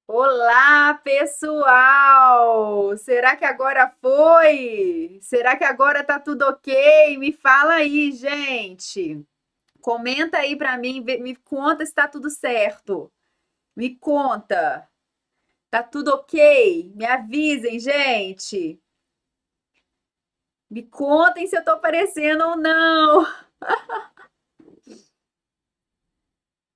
Olá, pessoal! Será que agora foi? Será que agora tá tudo ok? Me fala aí, gente. Comenta aí pra mim, me conta se tá tudo certo. Me conta. Tá tudo ok? Me avisem, gente. Me contem se eu tô aparecendo ou não.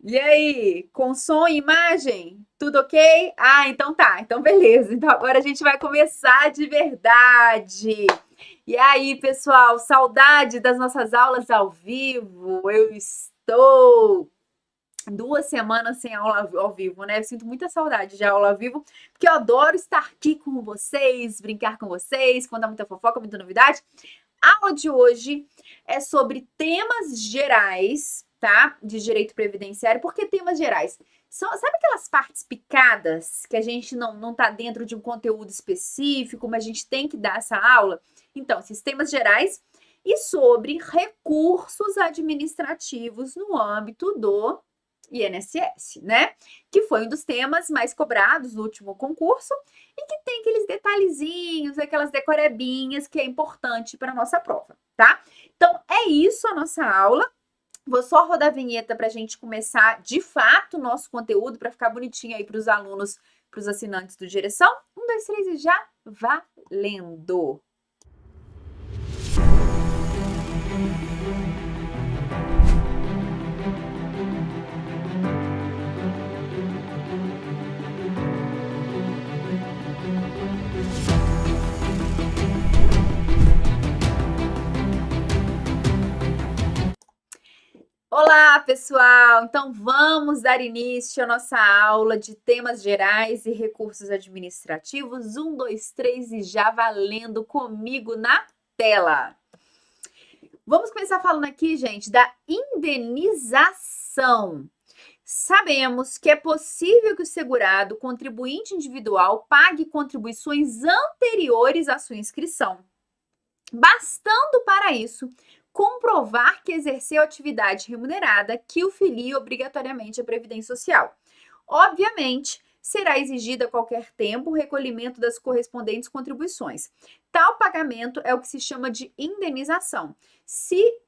E aí, com som e imagem? Tudo ok? Ah, então tá. Então beleza. Então agora a gente vai começar de verdade. E aí, pessoal, saudade das nossas aulas ao vivo? Eu estou 2 semanas sem aula ao vivo, né? Eu sinto muita saudade de aula ao vivo, porque eu adoro estar aqui com vocês, brincar com vocês, contar muita fofoca, muita novidade. A aula de hoje é sobre temas gerais, tá? De direito previdenciário. Por que temas gerais? Sabe aquelas partes picadas que a gente não tá dentro de um conteúdo específico, mas a gente tem que dar essa aula? Então, esses temas gerais e sobre recursos administrativos no âmbito do INSS, né? Que foi um dos temas mais cobrados no último concurso e que tem aqueles detalhezinhos, aquelas decorebinhas que é importante para nossa prova, tá? Então é isso a nossa aula. Vou só rodar a vinheta para a gente começar de fato o nosso conteúdo para ficar bonitinho aí para os alunos, para os assinantes do Direção. 1, 2, 3 e já valendo! Olá, pessoal! Então vamos dar início à nossa aula de temas gerais e recursos administrativos. 1, 2, 3 e já valendo comigo na tela. Vamos começar falando aqui, gente, da indenização. Sabemos que é possível que o segurado, contribuinte individual, pague contribuições anteriores à sua inscrição, bastando para isso comprovar que exerceu atividade remunerada que o filie obrigatoriamente à Previdência Social. Obviamente, será exigida a qualquer tempo o recolhimento das correspondentes contribuições. Tal pagamento é o que se chama de indenização,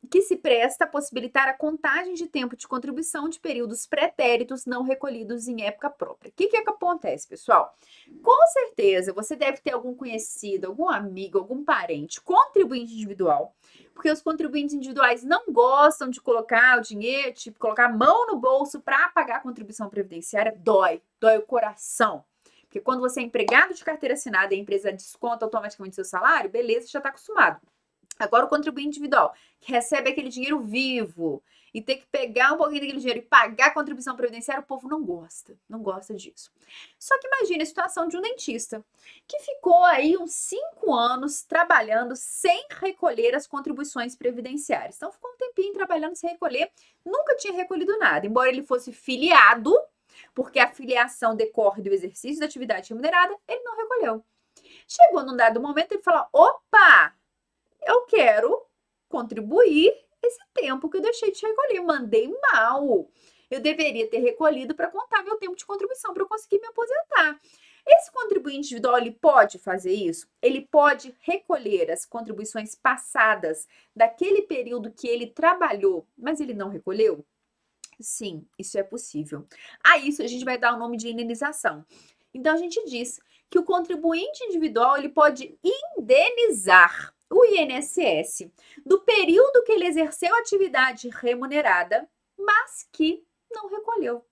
que se presta a possibilitar a contagem de tempo de contribuição de períodos pretéritos não recolhidos em época própria. O que acontece, pessoal? Com certeza, você deve ter algum conhecido, algum amigo, algum parente, contribuinte individual, porque os contribuintes individuais não gostam de colocar o dinheiro, tipo, colocar a mão no bolso para pagar a contribuição previdenciária, dói o coração. Porque quando você é empregado de carteira assinada e a empresa desconta automaticamente seu salário, beleza, você já está acostumado. Agora, o contribuinte individual, que recebe aquele dinheiro vivo e tem que pegar um pouquinho daquele dinheiro e pagar a contribuição previdenciária, o povo não gosta disso. Só que imagine a situação de um dentista que ficou aí uns 5 anos trabalhando sem recolher as contribuições previdenciárias. Então, ficou um tempinho trabalhando sem recolher, nunca tinha recolhido nada, embora ele fosse filiado, porque a filiação decorre do exercício da atividade remunerada, ele não recolheu. Chegou num dado momento, ele falou: opa! Eu quero contribuir esse tempo que eu deixei de recolher. Mandei mal. Eu deveria ter recolhido para contar meu tempo de contribuição para eu conseguir me aposentar. Esse contribuinte individual, ele pode fazer isso? Ele pode recolher as contribuições passadas daquele período que ele trabalhou, mas ele não recolheu? Sim, isso é possível. A isso a gente vai dar o nome de indenização. Então a gente diz que o contribuinte individual ele pode indenizar o INSS do período que ele exerceu atividade remunerada, mas que não recolheu,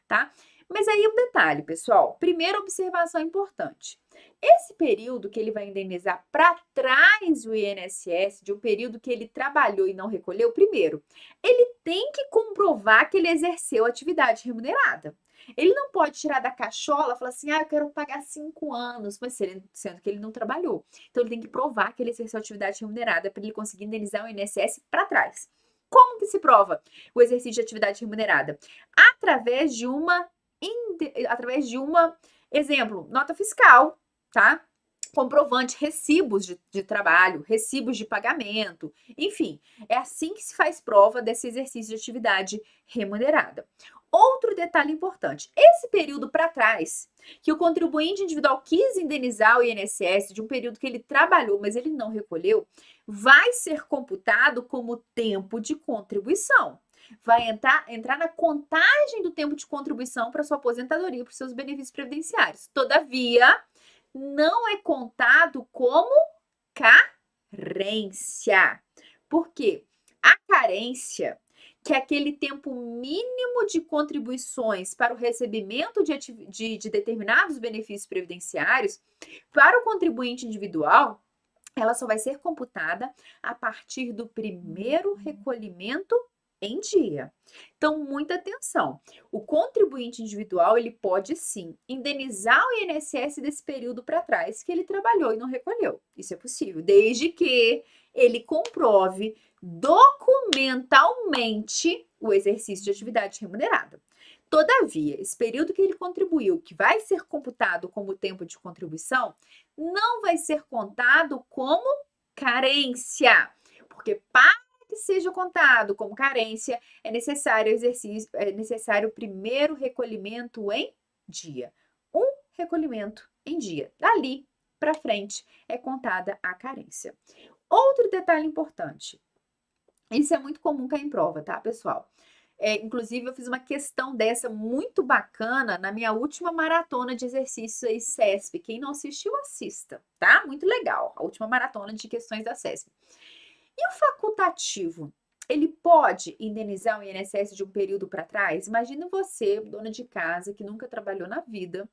tá? Mas aí um detalhe, pessoal. Primeira observação importante. Esse período que ele vai indenizar para trás o INSS, de um período que ele trabalhou e não recolheu, primeiro, ele tem que comprovar que ele exerceu atividade remunerada. Ele não pode tirar da cachola e falar assim, eu quero pagar 5 anos, mas sendo que ele não trabalhou. Então, ele tem que provar que ele exerceu atividade remunerada para ele conseguir indenizar o INSS para trás. Como que se prova o exercício de atividade remunerada? Através de uma, exemplo, nota fiscal, tá? Comprovante, recibos de trabalho, recibos de pagamento, enfim, é assim que se faz prova desse exercício de atividade remunerada. Outro detalhe importante, esse período para trás, que o contribuinte individual quis indenizar o INSS de um período que ele trabalhou, mas ele não recolheu, vai ser computado como tempo de contribuição. Vai entrar na contagem do tempo de contribuição para sua aposentadoria, para os seus benefícios previdenciários. Todavia, não é contado como carência. Por quê? A carência, que é aquele tempo mínimo de contribuições para o recebimento de determinados benefícios previdenciários, para o contribuinte individual, ela só vai ser computada a partir do primeiro recolhimento em dia. Então, muita atenção. O contribuinte individual, ele pode sim indenizar o INSS desse período para trás que ele trabalhou e não recolheu. Isso é possível, desde que ele comprove documentalmente o exercício de atividade remunerada. Todavia, esse período que ele contribuiu, que vai ser computado como tempo de contribuição, não vai ser contado como carência, porque para que seja contado como carência é necessário o primeiro recolhimento em dia. Um recolhimento em dia. Dali para frente é contada a carência. Outro detalhe importante. Isso é muito comum cair em prova, tá, pessoal? Inclusive, eu fiz uma questão dessa muito bacana na minha última maratona de exercícios aí, CESP. Quem não assistiu, assista, tá? Muito legal. A última maratona de questões da CESP. E o facultativo? Ele pode indenizar o INSS de um período para trás? Imagina você, dona de casa, que nunca trabalhou na vida,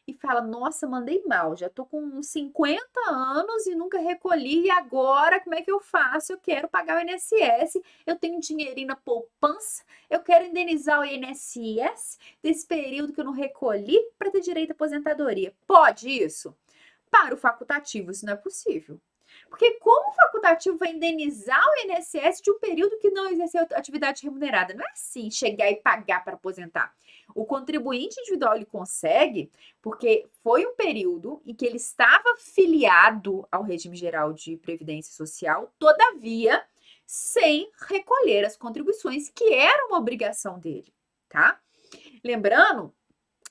e fala, nossa, mandei mal, já tô com uns 50 anos e nunca recolhi, e agora como é que eu faço? Eu quero pagar o INSS, eu tenho dinheirinho na poupança, eu quero indenizar o INSS desse período que eu não recolhi para ter direito à aposentadoria. Pode isso? Para o facultativo, isso não é possível. Porque como o facultativo vai indenizar o INSS de um período que não exerceu atividade remunerada? Não é assim, chegar e pagar para aposentar. O contribuinte individual, ele consegue, porque foi um período em que ele estava filiado ao regime geral de previdência social, todavia, sem recolher as contribuições, que era uma obrigação dele, tá? Lembrando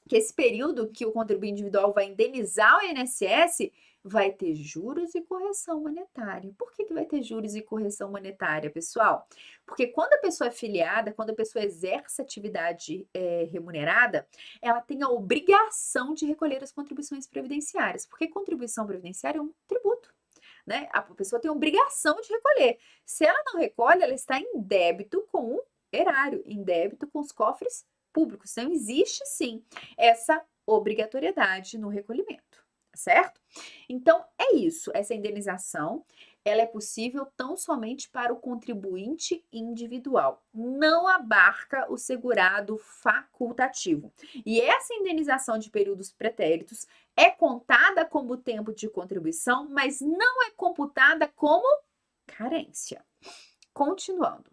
que esse período que o contribuinte individual vai indenizar o INSS vai ter juros e correção monetária. Por que vai ter juros e correção monetária, pessoal? Porque quando a pessoa é filiada, quando a pessoa exerce atividade remunerada, ela tem a obrigação de recolher as contribuições previdenciárias, porque contribuição previdenciária é um tributo, né? A pessoa tem a obrigação de recolher. Se ela não recolhe, ela está em débito com o erário, em débito com os cofres públicos. Então, existe sim essa obrigatoriedade no recolhimento, certo? Então, é isso. Essa indenização, ela é possível tão somente para o contribuinte individual. Não abarca o segurado facultativo. E essa indenização de períodos pretéritos é contada como tempo de contribuição, mas não é computada como carência. Continuando.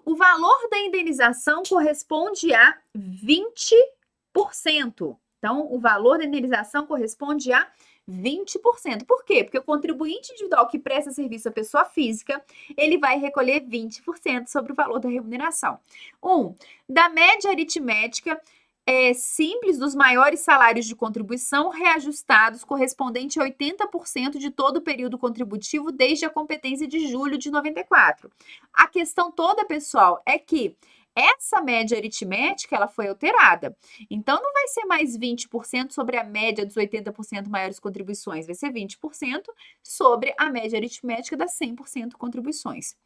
O valor da indenização corresponde a 20%. Então, o valor da indenização corresponde a 20%. Por quê? Porque o contribuinte individual que presta serviço à pessoa física, ele vai recolher 20% sobre o valor da remuneração. Da média aritmética simples dos maiores salários de contribuição reajustados correspondente a 80% de todo o período contributivo desde a competência de julho de 94. A questão toda, pessoal, é que essa média aritmética, ela foi alterada. Então, não vai ser mais 20% sobre a média dos 80% maiores contribuições, vai ser 20% sobre a média aritmética das 100% contribuições.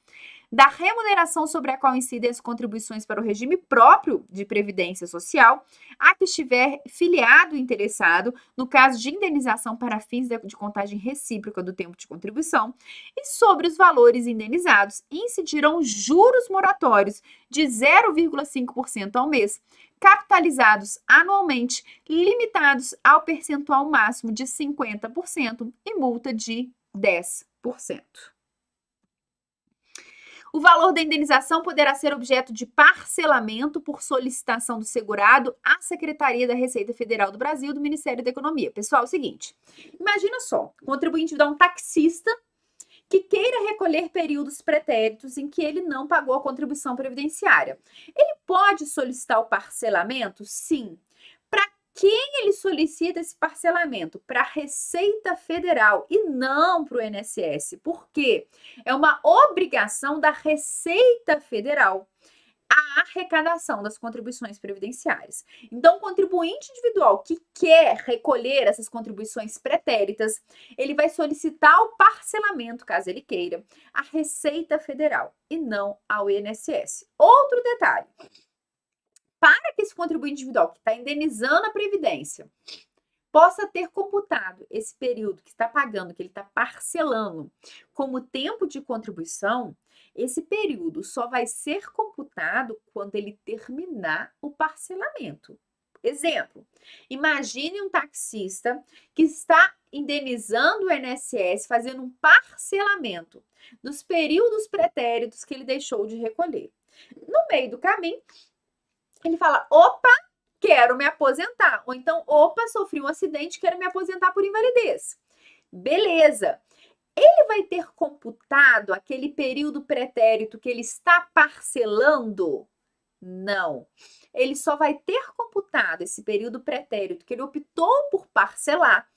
Da remuneração sobre a qual incidem as contribuições para o regime próprio de previdência social, a que estiver filiado e interessado, no caso de indenização para fins de contagem recíproca do tempo de contribuição, e sobre os valores indenizados, incidirão juros moratórios de 0,5% ao mês, capitalizados anualmente, limitados ao percentual máximo de 50% e multa de 10%. O valor da indenização poderá ser objeto de parcelamento por solicitação do segurado à Secretaria da Receita Federal do Brasil, do Ministério da Economia. Pessoal, é o seguinte, imagina só, o contribuinte dá um taxista que queira recolher períodos pretéritos em que ele não pagou a contribuição previdenciária. Ele pode solicitar o parcelamento? Sim. Para quem ele solicita esse parcelamento? Para a Receita Federal e não para o INSS. Por quê? É uma obrigação da Receita Federal a arrecadação das contribuições previdenciárias. Então, o contribuinte individual que quer recolher essas contribuições pretéritas, ele vai solicitar o parcelamento, caso ele queira, à Receita Federal e não ao INSS. Outro detalhe, para que esse contribuinte individual que está indenizando a Previdência possa ter computado esse período que está pagando, que ele está parcelando, como tempo de contribuição, esse período só vai ser computado quando ele terminar o parcelamento. Exemplo, imagine um taxista que está indenizando o INSS, fazendo um parcelamento dos períodos pretéritos que ele deixou de recolher. No meio do caminho, ele fala, opa, quero me aposentar. Ou então, opa, sofri um acidente, quero me aposentar por invalidez. Beleza. Ele vai ter computado aquele período pretérito que ele está parcelando? Não. Ele só vai ter computado esse período pretérito que ele optou por parcelar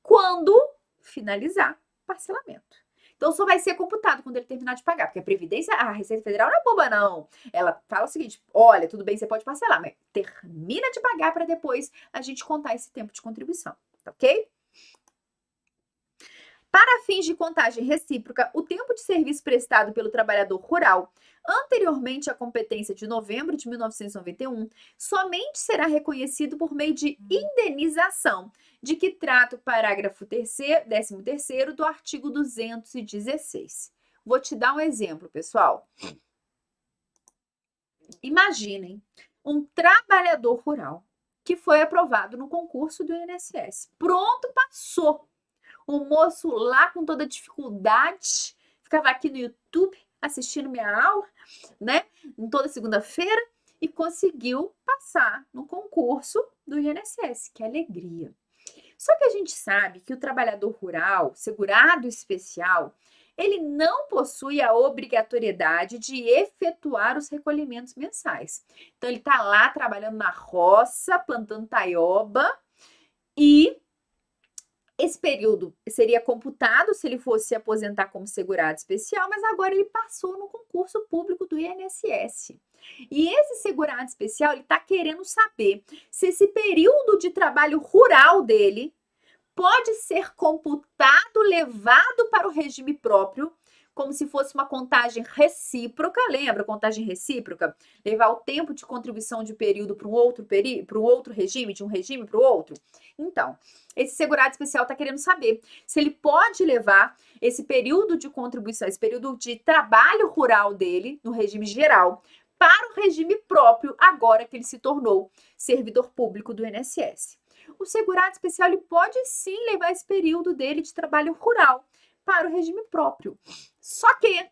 quando finalizar o parcelamento. Então, só vai ser computado quando ele terminar de pagar, porque a Previdência, a Receita Federal não é boba, não. Ela fala o seguinte, olha, tudo bem, você pode parcelar, mas termina de pagar para depois a gente contar esse tempo de contribuição, tá ok? Para fins de contagem recíproca, o tempo de serviço prestado pelo trabalhador rural anteriormente à competência de novembro de 1991 somente será reconhecido por meio de indenização, de que trata o parágrafo 13º do artigo 216. Vou te dar um exemplo, pessoal. Imaginem um trabalhador rural que foi aprovado no concurso do INSS. Pronto, passou. O moço lá com toda dificuldade, ficava aqui no YouTube assistindo minha aula, né? Em toda segunda-feira, e conseguiu passar no concurso do INSS. Que alegria! Só que a gente sabe que o trabalhador rural, segurado especial, ele não possui a obrigatoriedade de efetuar os recolhimentos mensais. Então, ele está lá trabalhando na roça, plantando taioba, e esse período seria computado se ele fosse se aposentar como segurado especial, mas agora ele passou no concurso público do INSS. E esse segurado especial, ele está querendo saber se esse período de trabalho rural dele pode ser computado, levado para o regime próprio, como se fosse uma contagem recíproca, lembra? Contagem recíproca? Levar o tempo de contribuição de período para um outro regime, de um regime para o outro. Então, esse segurado especial está querendo saber se ele pode levar esse período de contribuição, esse período de trabalho rural dele, no regime geral, para o regime próprio, agora que ele se tornou servidor público do INSS. O segurado especial ele pode sim levar esse período dele de trabalho rural para o regime próprio. Só que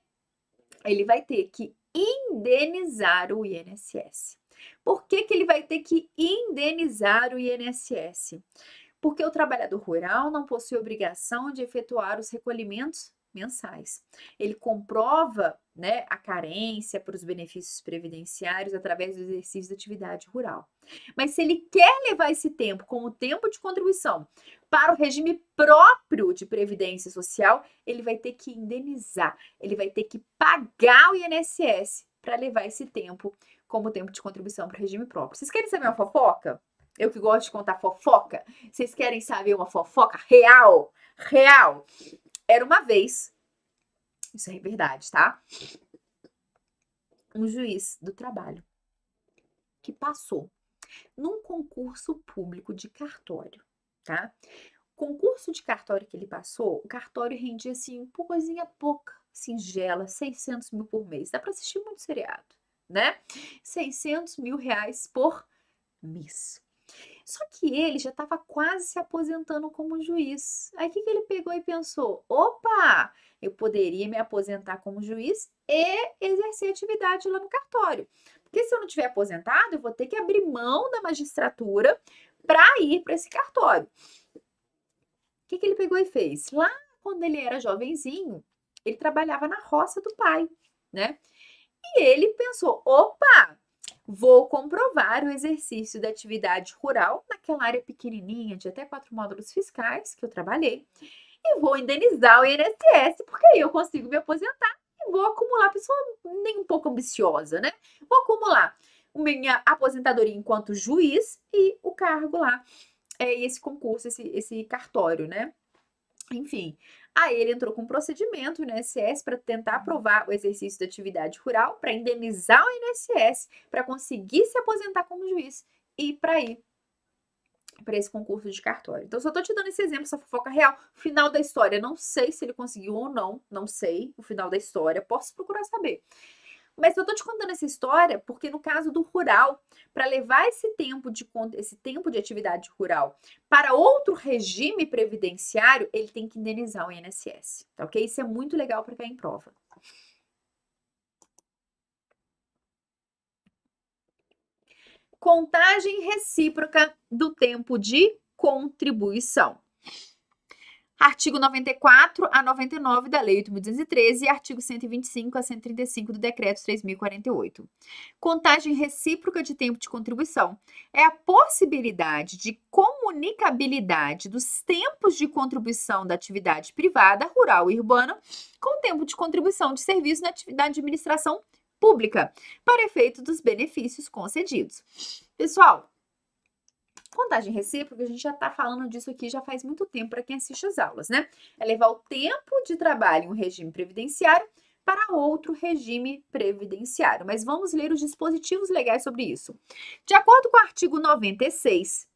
ele vai ter que indenizar o INSS. Por que ele vai ter que indenizar o INSS? Porque o trabalhador rural não possui obrigação de efetuar os recolhimentos mensais. Ele comprova, né, a carência para os benefícios previdenciários através do exercício da atividade rural. Mas se ele quer levar esse tempo como tempo de contribuição para o regime próprio de previdência social, ele vai ter que indenizar, ele vai ter que pagar o INSS para levar esse tempo como tempo de contribuição para o regime próprio. Vocês querem saber uma fofoca? Eu que gosto de contar fofoca. Vocês querem saber uma fofoca real? Real. Era uma vez, isso é verdade, tá? Um juiz do trabalho que passou num concurso público de cartório, tá? Concurso de cartório que ele passou, o cartório rendia assim, por coisinha pouca, singela, 600 mil por mês. Dá para assistir muito seriado, né? 600 mil reais por mês. Só que ele já estava quase se aposentando como juiz. Aí o que ele pegou e pensou? Opa, eu poderia me aposentar como juiz e exercer atividade lá no cartório. Porque se eu não tiver aposentado, eu vou ter que abrir mão da magistratura para ir para esse cartório. O que ele pegou e fez? Lá quando ele era jovenzinho, ele trabalhava na roça do pai, né? E ele pensou, opa, vou comprovar o exercício da atividade rural naquela área pequenininha de até 4 módulos fiscais que eu trabalhei e vou indenizar o INSS, porque aí eu consigo me aposentar e vou acumular, pessoa nem um pouco ambiciosa, né? Vou acumular minha aposentadoria enquanto juiz e o cargo lá, esse concurso, esse cartório, né? Enfim, aí ele entrou com um procedimento no INSS para tentar aprovar o exercício da atividade rural, para indenizar o INSS, para conseguir se aposentar como juiz e para ir para esse concurso de cartório. Então, só tô te dando esse exemplo, essa fofoca real. Final da história, não sei se ele conseguiu ou não, não sei o final da história, posso procurar saber. Mas eu tô te contando essa história porque no caso do rural, para levar esse tempo de atividade rural para outro regime previdenciário, ele tem que indenizar o INSS, tá ok? Isso é muito legal para cair em prova. Contagem recíproca do tempo de contribuição. Artigo 94 a 99 da Lei 8.213 e artigo 125 a 135 do Decreto 3.048. Contagem recíproca de tempo de contribuição é a possibilidade de comunicabilidade dos tempos de contribuição da atividade privada, rural e urbana com o tempo de contribuição de serviço na atividade de administração pública, para efeito dos benefícios concedidos. Pessoal, contagem recíproca, a gente já está falando disso aqui já faz muito tempo para quem assiste as aulas, né? É levar o tempo de trabalho em um regime previdenciário para outro regime previdenciário. Mas vamos ler os dispositivos legais sobre isso. De acordo com o artigo 96,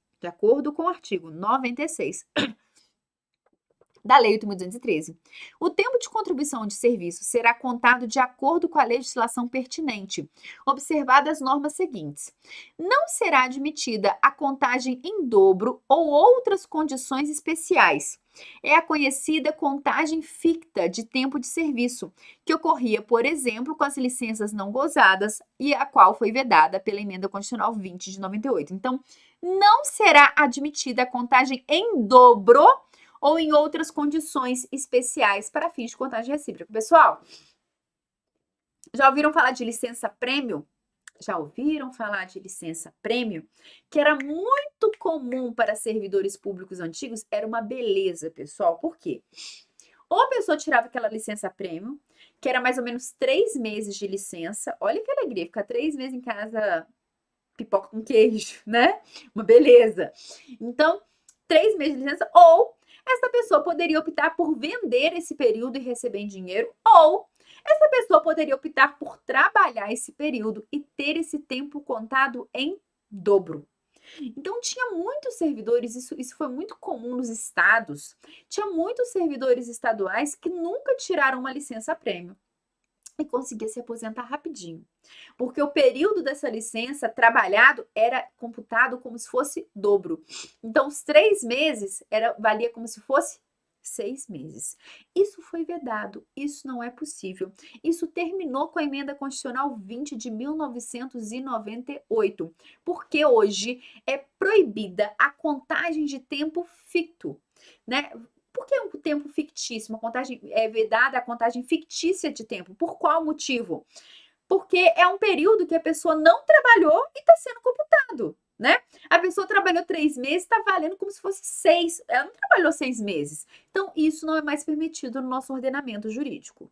da Lei 8.213. O tempo de contribuição de serviço será contado de acordo com a legislação pertinente, observadas as normas seguintes. Não será admitida a contagem em dobro ou outras condições especiais. É a conhecida contagem ficta de tempo de serviço, que ocorria, por exemplo, com as licenças não gozadas e a qual foi vedada pela Emenda Constitucional 20 de 98. Então, não será admitida a contagem em dobro ou em outras condições especiais para fins de contagem recíproca. Pessoal, já ouviram falar de licença-prêmio? Já ouviram falar de licença-prêmio? Que era muito comum para servidores públicos antigos, era uma beleza, pessoal. Por quê? Ou a pessoa tirava aquela licença-prêmio, que era mais ou menos 3 meses de licença. Olha que alegria, ficar 3 meses em casa, pipoca com queijo, né? Uma beleza. Então, 3 meses de licença, ou essa pessoa poderia optar por vender esse período e receber em dinheiro, ou essa pessoa poderia optar por trabalhar esse período e ter esse tempo contado em dobro. Então, tinha muitos servidores, isso foi muito comum nos estados, tinha muitos servidores estaduais que nunca tiraram uma licença-prêmio e conseguia se aposentar rapidinho. Porque o período dessa licença trabalhado era computado como se fosse dobro. Então, os 3 meses valia como se fosse 6 meses. Isso foi vedado, isso não é possível. Isso terminou com a Emenda Constitucional 20 de 1998, porque hoje é proibida a contagem de tempo ficto, né? Por que um tempo fictício? Uma contagem é vedada a contagem fictícia de tempo. Por qual motivo? Porque é um período que a pessoa não trabalhou e está sendo computado, né? A pessoa trabalhou 3 meses, está valendo como se fosse 6. Ela não trabalhou 6 meses. Então, isso não é mais permitido no nosso ordenamento jurídico.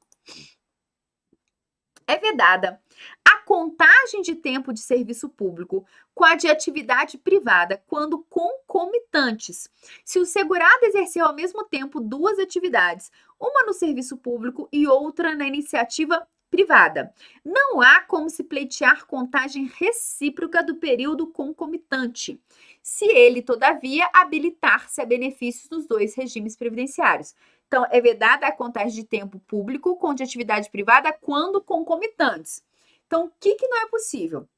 É vedada a contagem de tempo de serviço público com a de atividade privada quando concomitantes. Se o segurado exerceu ao mesmo tempo 2 atividades, uma no serviço público e outra na iniciativa privada. Não há como se pleitear contagem recíproca do período concomitante, se ele, todavia, habilitar-se a benefícios dos 2 regimes previdenciários. Então, é vedada a contagem de tempo público com de atividade privada quando concomitantes. Então, o que não é possível?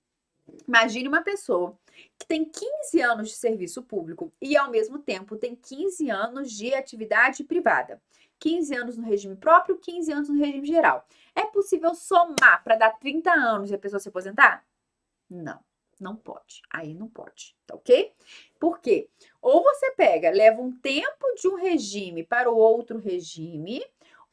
Imagine uma pessoa que tem 15 anos de serviço público e, ao mesmo tempo, tem 15 anos de atividade privada. 15 anos no regime próprio, 15 anos no regime geral. É possível somar para dar 30 anos e a pessoa se aposentar? Não. Não pode, aí não pode, tá ok? Por quê? Ou você leva um tempo de um regime para o outro regime,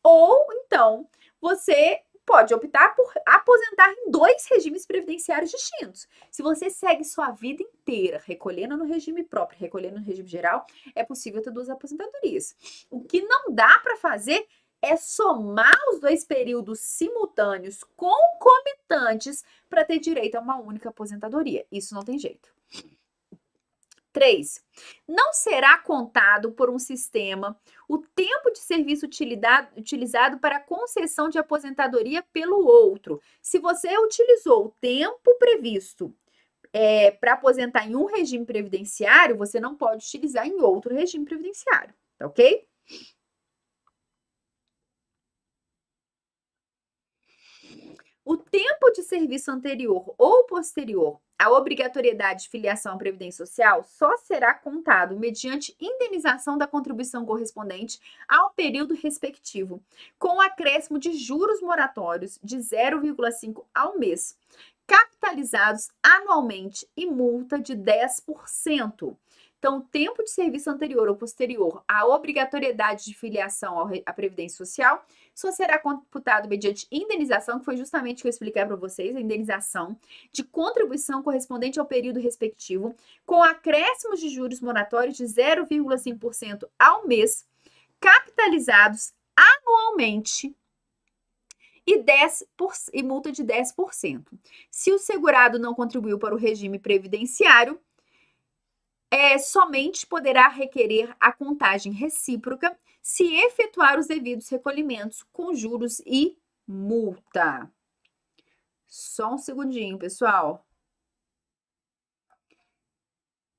Ou, então, você pode optar por aposentar em 2 regimes previdenciários distintos. Se você segue sua vida inteira recolhendo no regime próprio, recolhendo no regime geral, é possível ter 2 aposentadorias. O que não dá para fazer é somar os 2 períodos simultâneos concomitantes para ter direito a uma única aposentadoria. Isso não tem jeito. 3. Não será contado por um sistema o tempo de serviço utilizado para concessão de aposentadoria pelo outro. Se você utilizou o tempo previsto para aposentar em um regime previdenciário, você não pode utilizar em outro regime previdenciário, tá ok? O tempo de serviço anterior ou posterior à obrigatoriedade de filiação à Previdência Social só será contado mediante indenização da contribuição correspondente ao período respectivo, com acréscimo de juros moratórios de 0,5 ao mês, capitalizados anualmente e multa de 10%. Então, o tempo de serviço anterior ou posterior à obrigatoriedade de filiação à Previdência Social só será computado mediante indenização, que foi justamente o que eu expliquei para vocês, a indenização de contribuição correspondente ao período respectivo, com acréscimos de juros moratórios de 0,5% ao mês, capitalizados anualmente e multa de 10%. Se o segurado não contribuiu para o regime previdenciário, somente poderá requerer a contagem recíproca se efetuar os devidos recolhimentos com juros e multa. Só um segundinho, pessoal.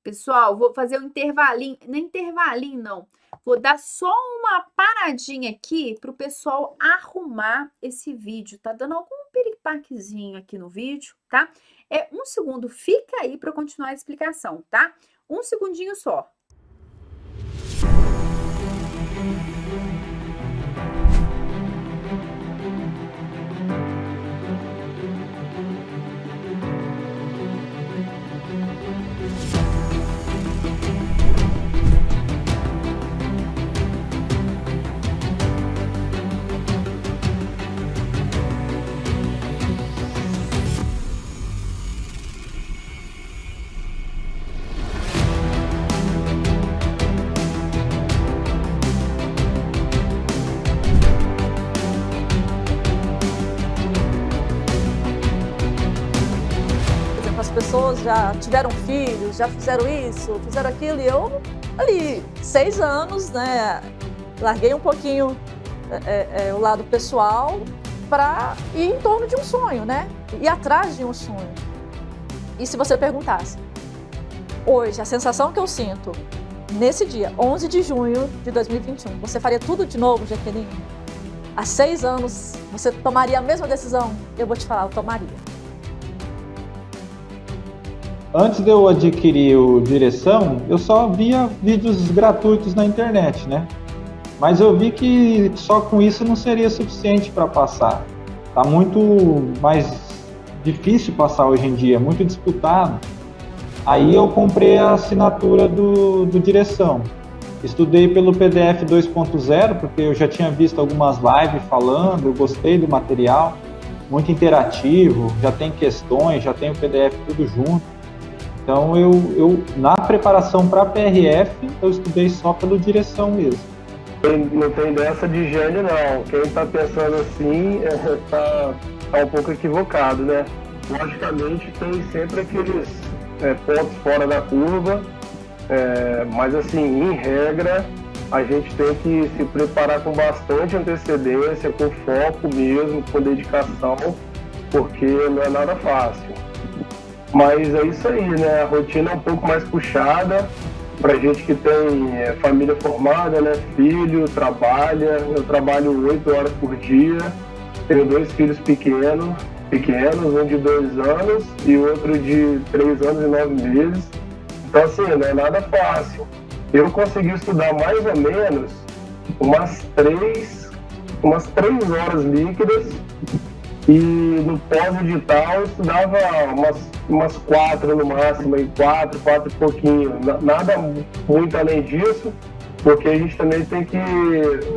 Pessoal, vou fazer um intervalinho, não é intervalinho não, vou dar só uma paradinha aqui para o pessoal arrumar esse vídeo. Tá dando algum piripaquezinho aqui no vídeo, tá? Um segundo, fica aí para eu continuar a explicação, tá? Um segundinho só. As pessoas já tiveram filhos, já fizeram isso, fizeram aquilo, e eu ali, 6 anos, né, larguei um pouquinho o lado pessoal para ir em torno de um sonho, né, ir atrás de um sonho. E se você perguntasse, hoje, a sensação que eu sinto nesse dia, 11 de junho de 2021, você faria tudo de novo, Jaqueline? Há 6 anos, você tomaria a mesma decisão? Eu vou te falar, eu tomaria. Antes de eu adquirir o Direção, eu só via vídeos gratuitos na internet, né? Mas eu vi que só com isso não seria suficiente para passar. Tá muito mais difícil passar hoje em dia, muito disputado. Aí eu comprei a assinatura do Direção. Estudei pelo PDF 2.0, porque eu já tinha visto algumas lives falando, eu gostei do material, muito interativo, já tem questões, já tem o PDF tudo junto. Então, eu na preparação para a PRF, eu estudei só pelo Direção mesmo. Não tem dessa de gênio, não. Quem está pensando assim está um pouco equivocado, né? Logicamente, tem sempre aqueles pontos fora da curva, mas, assim, em regra, a gente tem que se preparar com bastante antecedência, com foco mesmo, com dedicação, porque não é nada fácil. Mas é isso aí, né? A rotina é um pouco mais puxada pra gente que tem família formada, né? Filho, trabalha. Eu trabalho 8 horas por dia. Tenho 2 filhos pequenos, um de 2 anos e outro de 3 anos e 9 meses. Então, assim, não é nada fácil. Eu consegui estudar mais ou menos umas 3 horas líquidas. E no pós-edital eu estudava umas 4 no máximo, 4 e pouquinho, nada muito além disso. porque a gente também tem que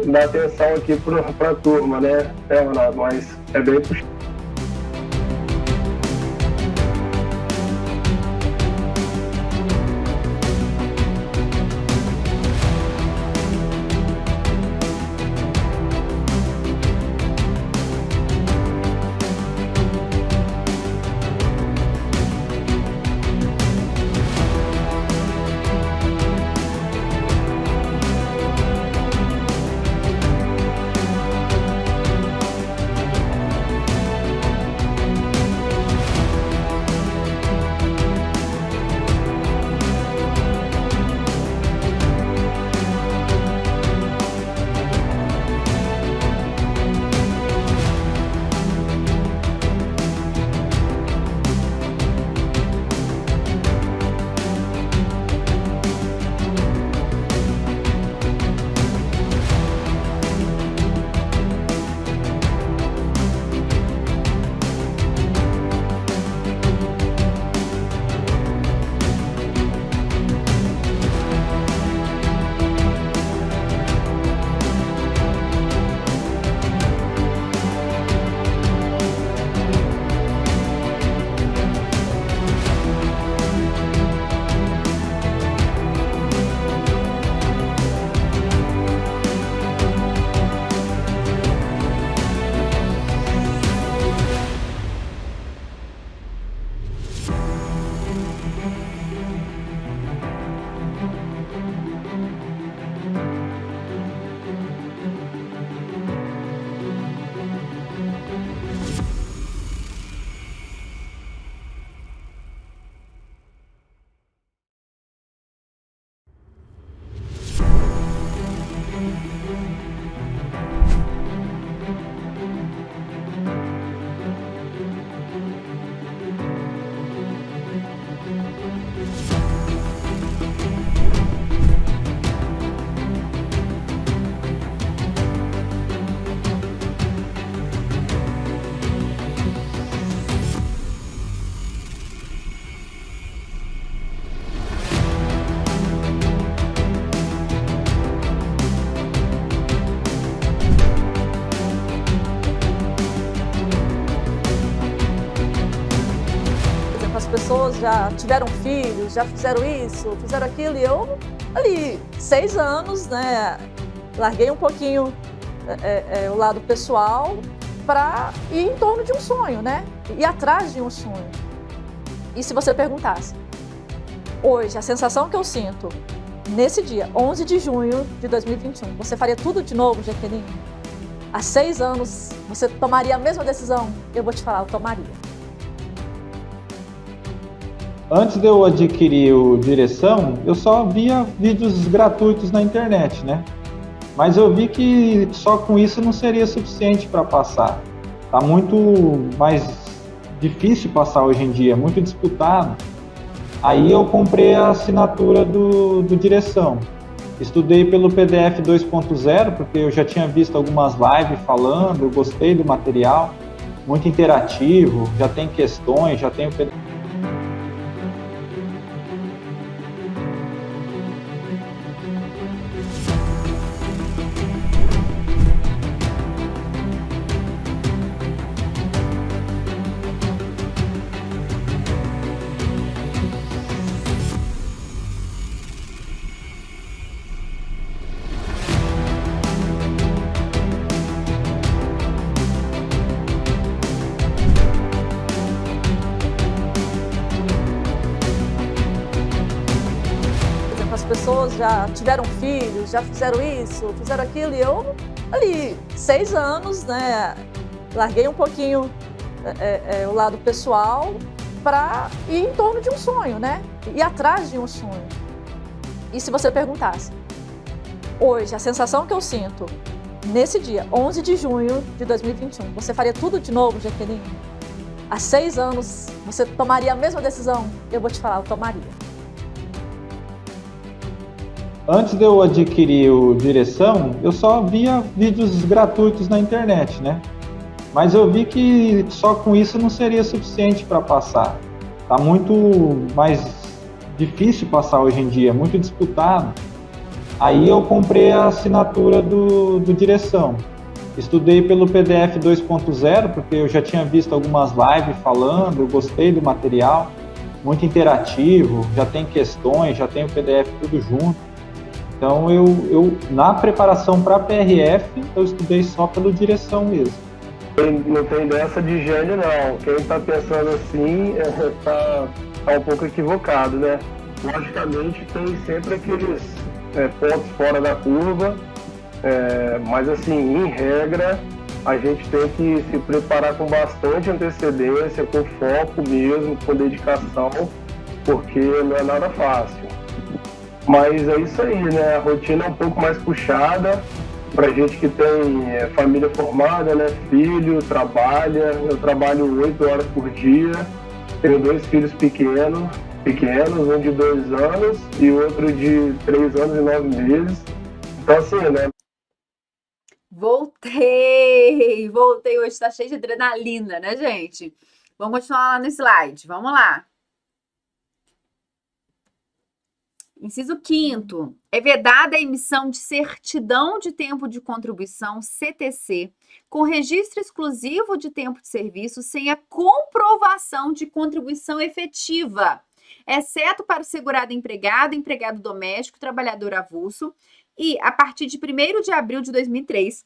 dar atenção aqui para a turma, né, Renato? Mas é bem puxado. pessoas já tiveram filhos, já fizeram isso, fizeram aquilo, e eu ali, 6 anos, né, larguei um pouquinho o lado pessoal para ir em torno de um sonho, né, ir atrás de um sonho. E se você perguntasse, hoje, a sensação que eu sinto nesse dia, 11 de junho de 2021, você faria tudo de novo, Jaqueline? Há 6 anos, você tomaria a mesma decisão? Eu vou te falar, eu tomaria. Antes de eu adquirir o Direção, eu só via vídeos gratuitos na internet, né? Mas eu vi que só com isso não seria suficiente para passar. Tá muito mais difícil passar hoje em dia, muito disputado. Aí eu comprei a assinatura do Direção. Estudei pelo PDF 2.0, porque eu já tinha visto algumas lives falando, eu gostei do material, muito interativo, já tem questões, já tem o PDF. As pessoas já tiveram filhos, já fizeram isso, fizeram aquilo, e eu ali, 6 anos, né, larguei um pouquinho o lado pessoal para ir em torno de um sonho, né, ir atrás de um sonho. E se você perguntasse, hoje, a sensação que eu sinto nesse dia, 11 de junho de 2021, você faria tudo de novo, Jaqueline? Há 6 anos, você tomaria a mesma decisão? Eu vou te falar, eu tomaria. Antes de eu adquirir o Direção, eu só via vídeos gratuitos na internet, né? Mas eu vi que só com isso não seria suficiente para passar. Tá muito mais difícil passar hoje em dia, muito disputado. Aí eu comprei a assinatura do Direção. Estudei pelo PDF 2.0, porque eu já tinha visto algumas lives falando, eu gostei do material, muito interativo, já tem questões, já tem o PDF tudo junto. Então eu na preparação para a PRF, eu estudei só pelo Direção mesmo. Não tem dessa de gênio, não. Quem está pensando assim está um pouco equivocado, né? Logicamente tem sempre aqueles pontos fora da curva, mas assim, em regra, a gente tem que se preparar com bastante antecedência, com foco mesmo, com dedicação, porque não é nada fácil. Mas é isso aí, né? A rotina é um pouco mais puxada, pra gente que tem família formada, né? Filho, trabalha. Eu trabalho 8 horas por dia, tenho 2 filhos pequenos, um de 2 anos e outro de 3 anos e 9 meses. Então assim, né? Voltei! Hoje tá cheio de adrenalina, né, gente? Vamos continuar lá no slide, vamos lá. Inciso 5º, é vedada a emissão de certidão de tempo de contribuição, CTC, com registro exclusivo de tempo de serviço sem a comprovação de contribuição efetiva, exceto para o segurado empregado, empregado doméstico, trabalhador avulso, e a partir de 1º de abril de 2003,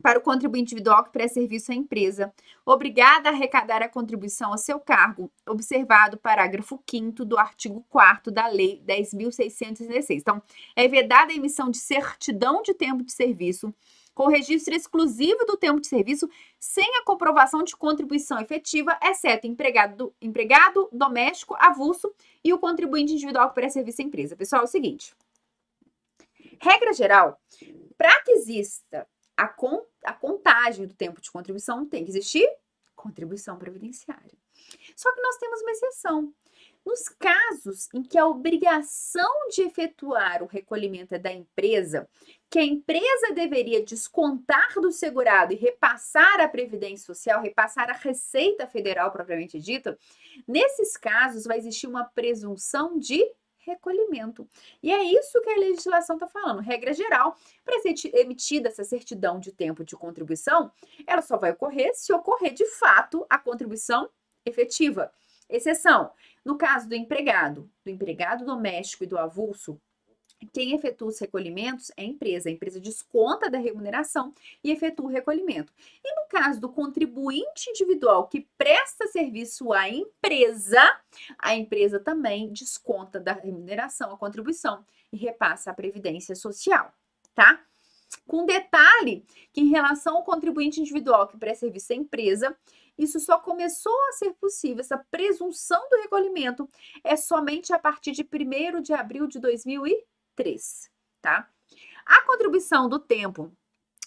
para o contribuinte individual que presta serviço à empresa, obrigada a arrecadar a contribuição a seu cargo, observado o parágrafo 5º do artigo 4º da Lei 10.616. Então, é vedada a emissão de certidão de tempo de serviço com registro exclusivo do tempo de serviço sem a comprovação de contribuição efetiva, exceto empregado doméstico, avulso e o contribuinte individual que presta serviço à empresa. Pessoal, é o seguinte. Regra geral, para que exista a contagem do tempo de contribuição, tem que existir contribuição previdenciária. Só que nós temos uma exceção. Nos casos em que a obrigação de efetuar o recolhimento é da empresa, que a empresa deveria descontar do segurado e repassar à Previdência Social, repassar à Receita Federal propriamente dita, nesses casos vai existir uma presunção de recolhimento. E é isso que a legislação está falando. Regra geral, para ser emitida essa certidão de tempo de contribuição, ela só vai ocorrer se ocorrer de fato a contribuição efetiva. Exceção, no caso do empregado doméstico e do avulso, quem efetua os recolhimentos é a empresa desconta da remuneração e efetua o recolhimento. E no caso do contribuinte individual que presta serviço à empresa, a empresa também desconta da remuneração a contribuição e repassa à Previdência Social, tá? Com detalhe que em relação ao contribuinte individual que presta serviço à empresa, isso só começou a ser possível, essa presunção do recolhimento é somente a partir de 1º de abril de 2003, tá? A contribuição do tempo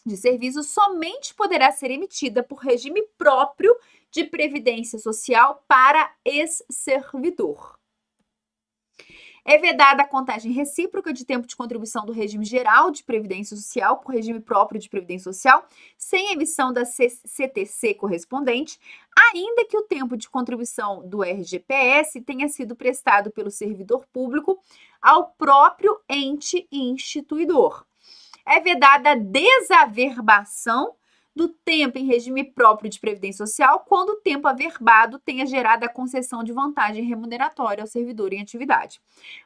de serviço somente poderá ser emitida por regime próprio de previdência social para ex-servidor. É vedada a contagem recíproca de tempo de contribuição do regime geral de previdência social por regime próprio de previdência social, sem emissão da CTC correspondente, ainda que o tempo de contribuição do RGPS tenha sido prestado pelo servidor público ao próprio ente instituidor. É vedada a desaverbação do tempo em regime próprio de previdência social quando o tempo averbado tenha gerado a concessão de vantagem remuneratória ao servidor em atividade.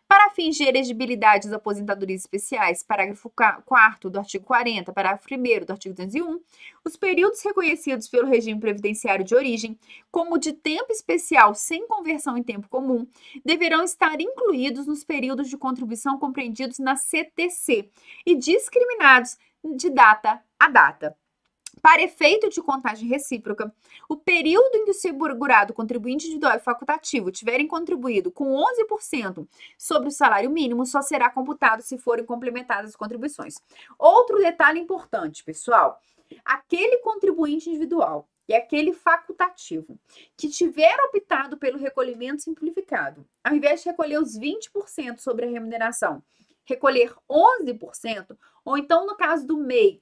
Para fins de elegibilidade das aposentadorias especiais, parágrafo 4º do artigo 40, parágrafo 1º do artigo 201, os períodos reconhecidos pelo regime previdenciário de origem como de tempo especial sem conversão em tempo comum deverão estar incluídos nos períodos de contribuição compreendidos na CTC e discriminados de data a data. Para efeito de contagem recíproca, o período em que o segurado contribuinte individual e facultativo tiverem contribuído com 11% sobre o salário mínimo só será computado se forem complementadas as contribuições. Outro detalhe importante, pessoal, aquele contribuinte individual e aquele facultativo que tiver optado pelo recolhimento simplificado, ao invés de recolher os 20% sobre a remuneração, recolher 11%, ou então no caso do MEI,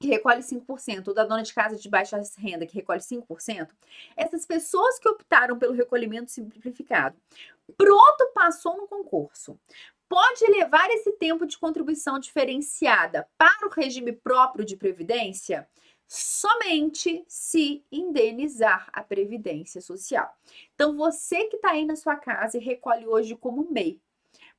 que recolhe 5%, ou da dona de casa de baixa renda, que recolhe 5%, essas pessoas que optaram pelo recolhimento simplificado, pronto, passou no concurso, pode levar esse tempo de contribuição diferenciada para o regime próprio de previdência somente se indenizar a Previdência Social. Então, você que está aí na sua casa e recolhe hoje como MEI,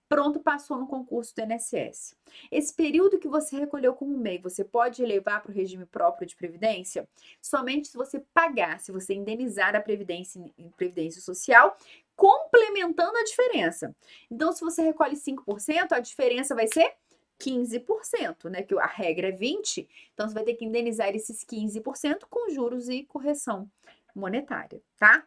pronto, passou no concurso do INSS. Esse período que você recolheu como MEI, você pode levar para o regime próprio de previdência somente se você pagar, se você indenizar a Previdência Social, complementando a diferença. Então, se você recolhe 5%, a diferença vai ser 15%, né? Que a regra é 20%, então você vai ter que indenizar esses 15% com juros e correção monetária, tá?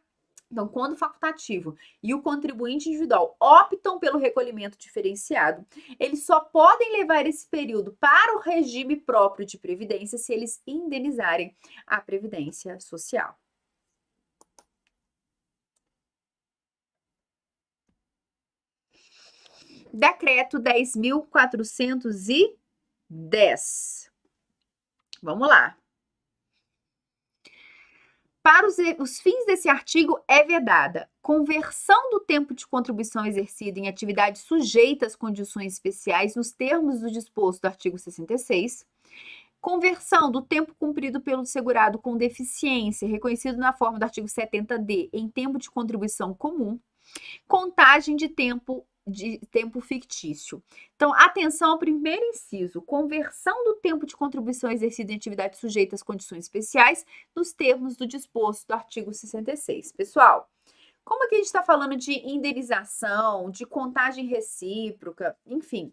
Então, quando o facultativo e o contribuinte individual optam pelo recolhimento diferenciado, eles só podem levar esse período para o regime próprio de previdência se eles indenizarem a Previdência Social. Decreto 10.410. Vamos lá. Para os fins desse artigo, é vedada conversão do tempo de contribuição exercida em atividades sujeitas às condições especiais nos termos do disposto do artigo 66, conversão do tempo cumprido pelo segurado com deficiência, reconhecido na forma do artigo 70D, em tempo de contribuição comum, contagem de tempo fictício. Então, atenção ao primeiro inciso, conversão do tempo de contribuição exercida em atividades sujeitas às condições especiais nos termos do disposto do artigo 66. Pessoal, como aqui a gente está falando de indenização, de contagem recíproca, enfim,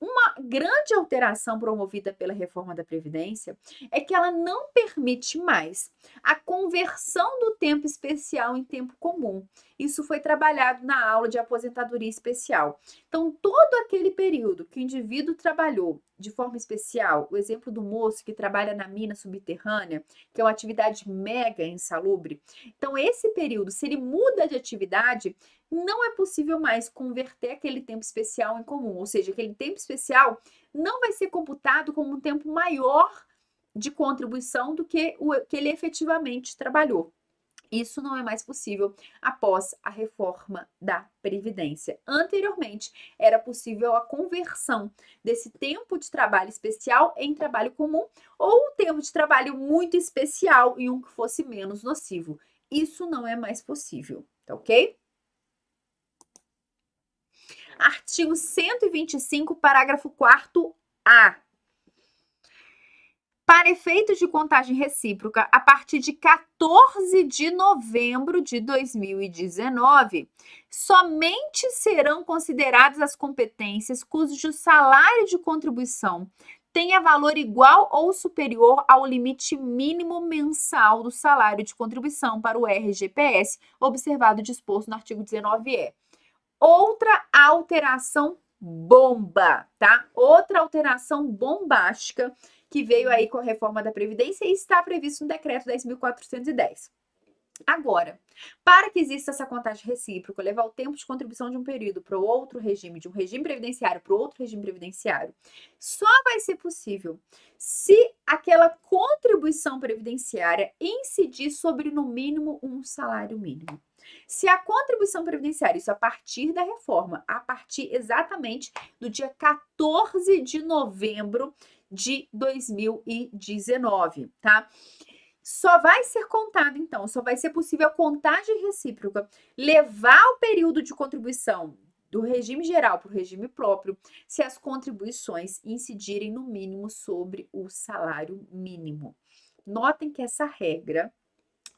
uma grande alteração promovida pela reforma da Previdência é que ela não permite mais a conversão do tempo especial em tempo comum. Isso foi trabalhado na aula de aposentadoria especial. Então, todo aquele período que o indivíduo trabalhou de forma especial, o exemplo do moço que trabalha na mina subterrânea, que é uma atividade mega insalubre. Então, esse período, se ele muda de atividade, não é possível mais converter aquele tempo especial em comum, ou seja, aquele tempo especial não vai ser computado como um tempo maior de contribuição do que o que ele efetivamente trabalhou. Isso não é mais possível após a reforma da Previdência. Anteriormente, era possível a conversão desse tempo de trabalho especial em trabalho comum ou um tempo de trabalho muito especial em um que fosse menos nocivo. Isso não é mais possível, tá ok? Artigo 125, parágrafo 4º-A. Para efeitos de contagem recíproca, a partir de 14 de novembro de 2019, somente serão consideradas as competências cujo salário de contribuição tenha valor igual ou superior ao limite mínimo mensal do salário de contribuição para o RGPS, observado o disposto no artigo 19-E. Outra alteração bomba, tá? Outra alteração bombástica que veio aí com a reforma da Previdência e está previsto no decreto 10.410. Agora, para que exista essa contagem recíproca, levar o tempo de contribuição de um período para o outro regime, de um regime previdenciário para o outro regime previdenciário, só vai ser possível se aquela contribuição previdenciária incidir sobre, no mínimo, um salário mínimo. Se a contribuição previdenciária, isso a partir da reforma, a partir exatamente do dia 14 de novembro de 2019, tá? Só vai ser contado, então, só vai ser possível a contagem recíproca, levar o período de contribuição do regime geral para o regime próprio, se as contribuições incidirem no mínimo sobre o salário mínimo. Notem que essa regra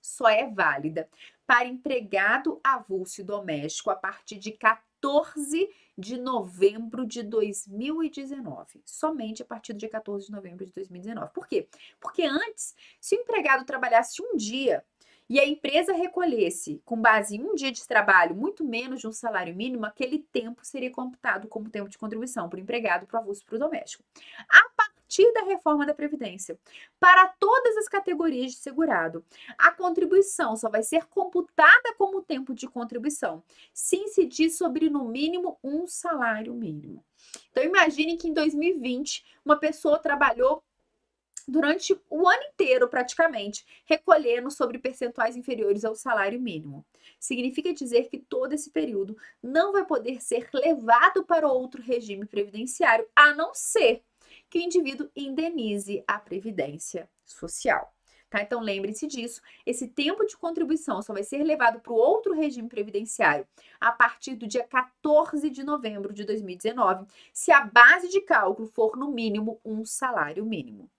só é válida para empregado avulso e doméstico a partir de 14 de novembro de 2019. Somente a partir do dia 14 de novembro de 2019. Por quê? Porque antes, se o empregado trabalhasse um dia e a empresa recolhesse, com base em um dia de trabalho, muito menos de um salário mínimo, aquele tempo seria computado como tempo de contribuição para o empregado, para o avulso e para o doméstico. A partir da reforma da Previdência, para todas as categorias de segurado, a contribuição só vai ser computada como tempo de contribuição se incidir sobre, no mínimo, um salário mínimo. Então, imagine que em 2020, uma pessoa trabalhou durante o ano inteiro, praticamente, recolhendo sobre percentuais inferiores ao salário mínimo. Significa dizer que todo esse período não vai poder ser levado para outro regime previdenciário, a não ser que o indivíduo indenize a previdência social. Tá? Então, lembre-se disso. Esse tempo de contribuição só vai ser levado para o outro regime previdenciário a partir do dia 14 de novembro de 2019, se a base de cálculo for, no mínimo, um salário mínimo.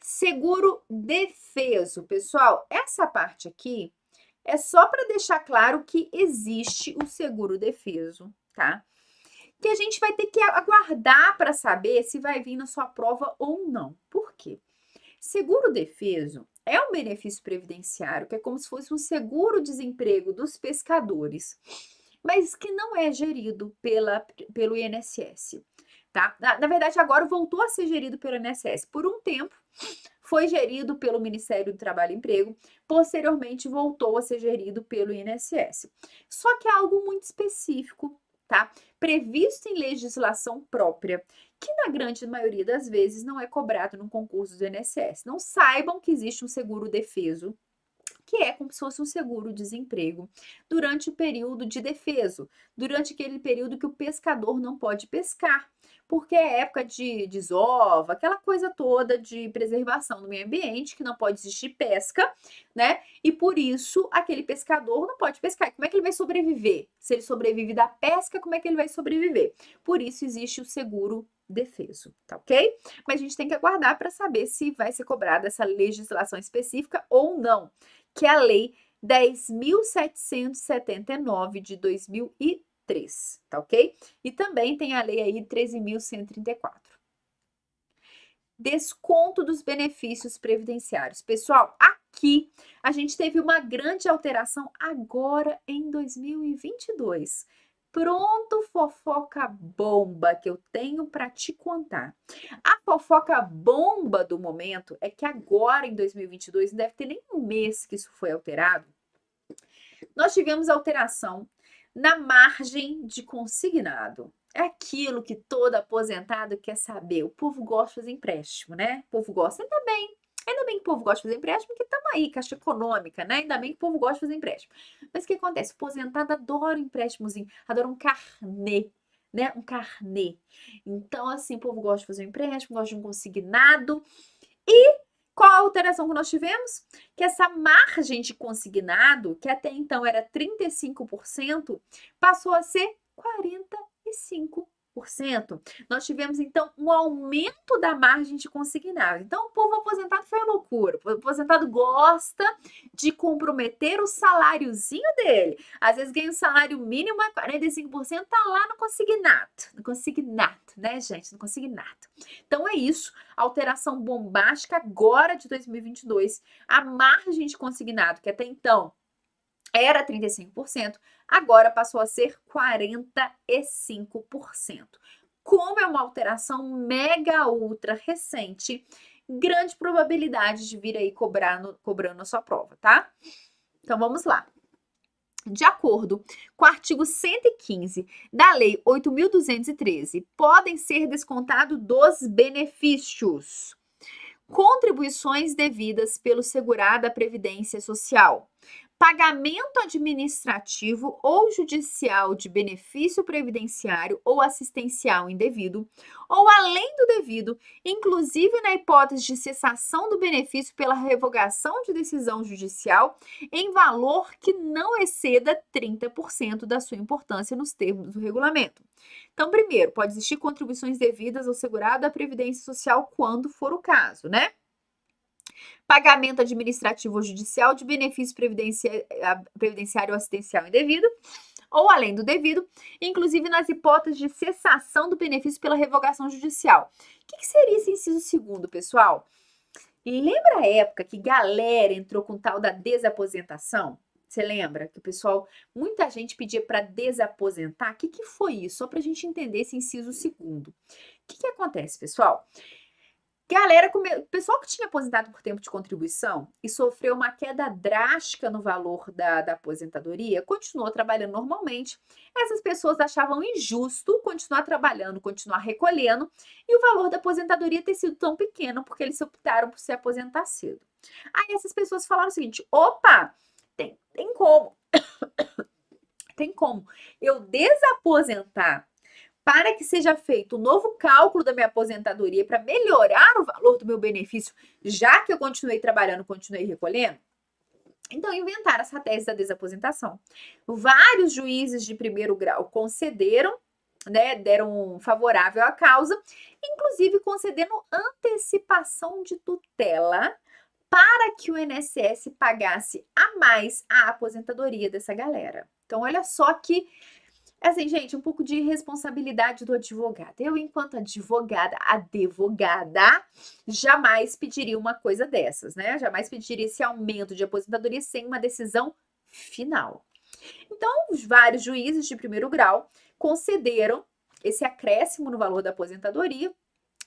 Seguro defeso, pessoal, essa parte aqui é só para deixar claro que existe o seguro defeso, tá? Que a gente vai ter que aguardar para saber se vai vir na sua prova ou não. Por quê? Seguro defeso é um benefício previdenciário que é como se fosse um seguro-desemprego dos pescadores, mas que não é gerido pelo INSS. Tá? Na verdade, agora voltou a ser gerido pelo INSS. Por um tempo, foi gerido pelo Ministério do Trabalho e Emprego, posteriormente voltou a ser gerido pelo INSS. Só que é algo muito específico, tá? Previsto em legislação própria, que na grande maioria das vezes não é cobrado no concurso do INSS. Não saibam que existe um seguro defeso, que é como se fosse um seguro-desemprego, durante o período de defeso, durante aquele período que o pescador não pode pescar, porque é época de desova, aquela coisa toda de preservação do meio ambiente, que não pode existir pesca, né? E por isso aquele pescador não pode pescar. E como é que ele vai sobreviver? Se ele sobrevive da pesca, como é que ele vai sobreviver? Por isso existe o seguro defeso, tá ok? Mas a gente tem que aguardar para saber se vai ser cobrada essa legislação específica ou não, que é a Lei 10.779 de 2003, tá ok? E também tem a lei aí 13.134. Desconto dos benefícios previdenciários. Pessoal, aqui a gente teve uma grande alteração agora em 2022. Pronto, fofoca bomba que eu tenho para te contar. A fofoca bomba do momento é que agora em 2022, não deve ter nem um mês que isso foi alterado, nós tivemos alteração na margem de consignado. É aquilo que todo aposentado quer saber. O povo gosta de fazer empréstimo, né? O povo gosta, ainda bem que o povo gosta de fazer empréstimo, porque estamos aí, caixa econômica, né? Ainda bem que o povo gosta de fazer empréstimo. Mas o que acontece? O aposentado adora um empréstimozinho, adora um carnê, né? Um carnê. Então, assim, o povo gosta de fazer um empréstimo, gosta de um consignado. E qual a alteração que nós tivemos? Que essa margem de consignado, que até então era 35%, passou a ser 45%. Nós tivemos, então, um aumento da margem de consignado. Então, o povo aposentado foi a loucura. O aposentado gosta de comprometer o saláriozinho dele. Às vezes ganha um salário mínimo, mas 45% tá lá no consignado, né, gente? No consignado. Então, é isso. Alteração bombástica agora de 2022. A margem de consignado, que até então era 35%, agora passou a ser 45%. Como é uma alteração mega ultra recente, grande probabilidade de vir aí cobrando a sua prova, tá? Então vamos lá. De acordo com o artigo 115 da Lei 8.213, podem ser descontados dos benefícios contribuições devidas pelo segurado à Previdência Social, pagamento administrativo ou judicial de benefício previdenciário ou assistencial indevido, ou além do devido, inclusive na hipótese de cessação do benefício pela revogação de decisão judicial, em valor que não exceda 30% da sua importância nos termos do regulamento. Então, primeiro, pode existir contribuições devidas ao segurado à Previdência Social quando for o caso, né? Pagamento administrativo ou judicial de benefício previdenciário ou assistencial indevido, ou além do devido, inclusive nas hipóteses de cessação do benefício pela revogação judicial. O que seria esse inciso segundo, pessoal? Lembra a época que galera entrou com tal da desaposentação? Você lembra que o pessoal, muita gente pedia para desaposentar? O que foi isso? Só para a gente entender esse inciso segundo. O que acontece, pessoal? Galera, o pessoal que tinha aposentado por tempo de contribuição e sofreu uma queda drástica no valor da aposentadoria, continuou trabalhando normalmente. Essas pessoas achavam injusto continuar trabalhando, continuar recolhendo, e o valor da aposentadoria ter sido tão pequeno, porque eles optaram por se aposentar cedo. Aí essas pessoas falaram o seguinte: opa, tem como. Tem como eu desaposentar para que seja feito um novo cálculo da minha aposentadoria para melhorar o valor do meu benefício, já que eu continuei trabalhando, continuei recolhendo? Então, inventaram essa tese da desaposentação. Vários juízes de primeiro grau concederam, né, deram favorável à causa, inclusive concedendo antecipação de tutela para que o INSS pagasse a mais a aposentadoria dessa galera. Então, olha só que, assim, gente, um pouco de responsabilidade do advogado. Eu, enquanto advogada, jamais pediria uma coisa dessas, né? Jamais pediria esse aumento de aposentadoria sem uma decisão final. Então, os vários juízes de primeiro grau concederam esse acréscimo no valor da aposentadoria,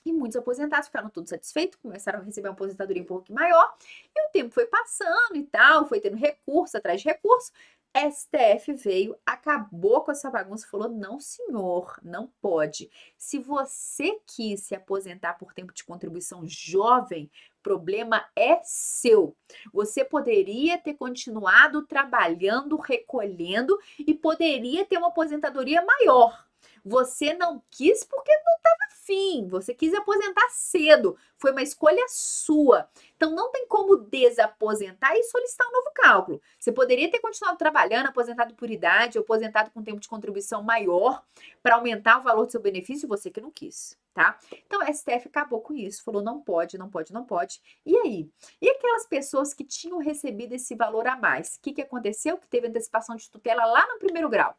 e muitos aposentados ficaram todos satisfeitos, começaram a receber uma aposentadoria um pouco maior, e o tempo foi passando e tal, foi tendo recurso atrás de recurso. STF veio, acabou com essa bagunça, falou: não, senhor, não pode. Se você quis se aposentar por tempo de contribuição jovem, problema é seu. Você poderia ter continuado trabalhando, recolhendo, e poderia ter uma aposentadoria maior. Você não quis porque não estava afim, você quis aposentar cedo, foi uma escolha sua. Então, não tem como desaposentar e solicitar um novo cálculo. Você poderia ter continuado trabalhando, aposentado por idade, ou aposentado com tempo de contribuição maior, para aumentar o valor do seu benefício, você que não quis, tá? Então, a STF acabou com isso, falou: não pode, não pode, não pode. E aí? E aquelas pessoas que tinham recebido esse valor a mais? O que aconteceu? Que teve antecipação de tutela lá no primeiro grau.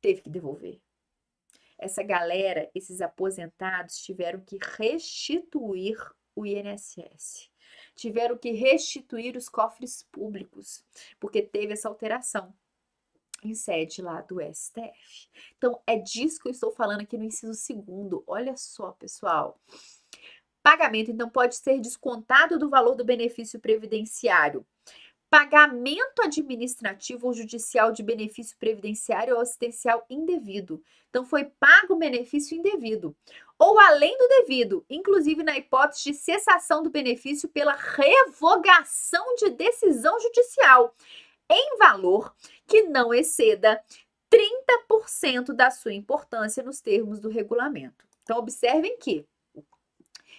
Teve que devolver. Essa galera, esses aposentados, tiveram que restituir o INSS. Tiveram que restituir os cofres públicos, porque teve essa alteração em sede lá do STF. Então, é disso que eu estou falando aqui no inciso 2º. Olha só, pessoal. Pagamento, então, pode ser descontado do valor do benefício previdenciário. Pagamento administrativo ou judicial de benefício previdenciário ou assistencial indevido. Então, foi pago o benefício indevido. Ou além do devido, inclusive na hipótese de cessação do benefício pela revogação de decisão judicial, em valor que não exceda 30% da sua importância nos termos do regulamento. Então, observem que,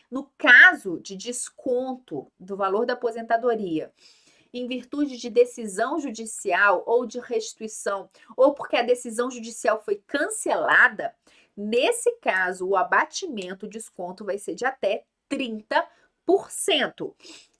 no caso de desconto do valor da aposentadoria, em virtude de decisão judicial ou de restituição, ou porque a decisão judicial foi cancelada, nesse caso, o abatimento, o desconto vai ser de até 30%.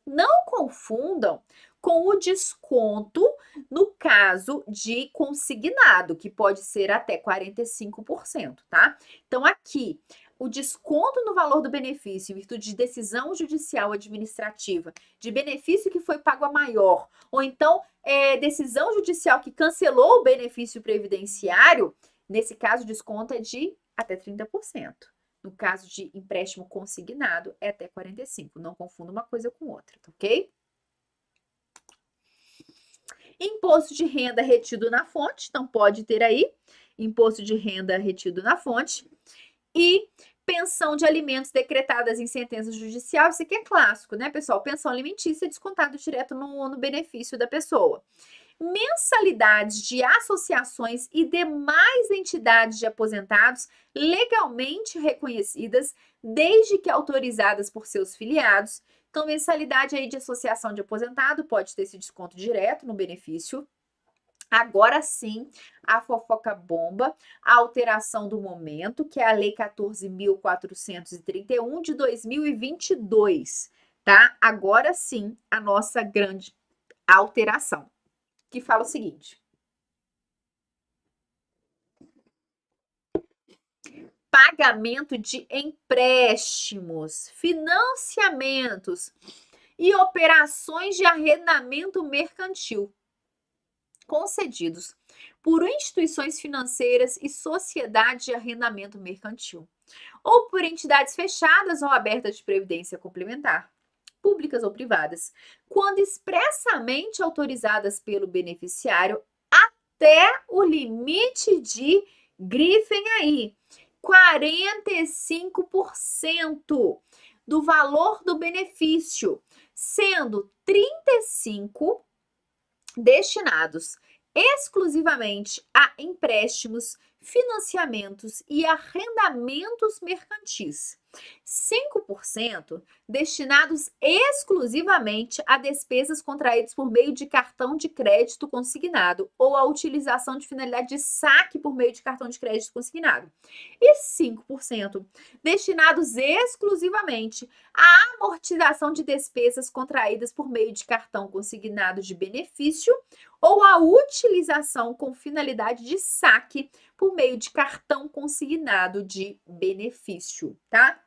Não confundam com o desconto no caso de consignado, que pode ser até 45%, tá? Então, aqui, o desconto no valor do benefício em virtude de decisão judicial administrativa, de benefício que foi pago a maior, ou então decisão judicial que cancelou o benefício previdenciário, nesse caso o desconto é de até 30%. No caso de empréstimo consignado, é até 45%. Não confunda uma coisa com outra, tá ok? Imposto de renda retido na fonte, então pode ter aí imposto de renda retido na fonte. E pensão de alimentos decretadas em sentença judicial, isso aqui é clássico, né, pessoal? Pensão alimentícia descontado direto no benefício da pessoa. Mensalidades de associações e demais entidades de aposentados legalmente reconhecidas, desde que autorizadas por seus filiados. Então, mensalidade aí de associação de aposentado pode ter esse desconto direto no benefício. Agora sim, a fofoca bomba, a alteração do momento, que é a Lei 14.431 de 2022, tá? Agora sim, a nossa grande alteração, que fala o seguinte: pagamento de empréstimos, financiamentos e operações de arrendamento mercantil concedidos por instituições financeiras e sociedade de arrendamento mercantil, ou por entidades fechadas ou abertas de previdência complementar, públicas ou privadas, quando expressamente autorizadas pelo beneficiário até o limite de, grifem aí, 45% do valor do benefício, sendo 35% destinados exclusivamente a empréstimos, financiamentos e arrendamentos mercantis. 5% destinados exclusivamente a despesas contraídas por meio de cartão de crédito consignado ou a utilização de finalidade de saque por meio de cartão de crédito consignado. E 5% destinados exclusivamente à amortização de despesas contraídas por meio de cartão consignado de benefício ou a utilização com finalidade de saque por meio de cartão consignado de benefício, tá?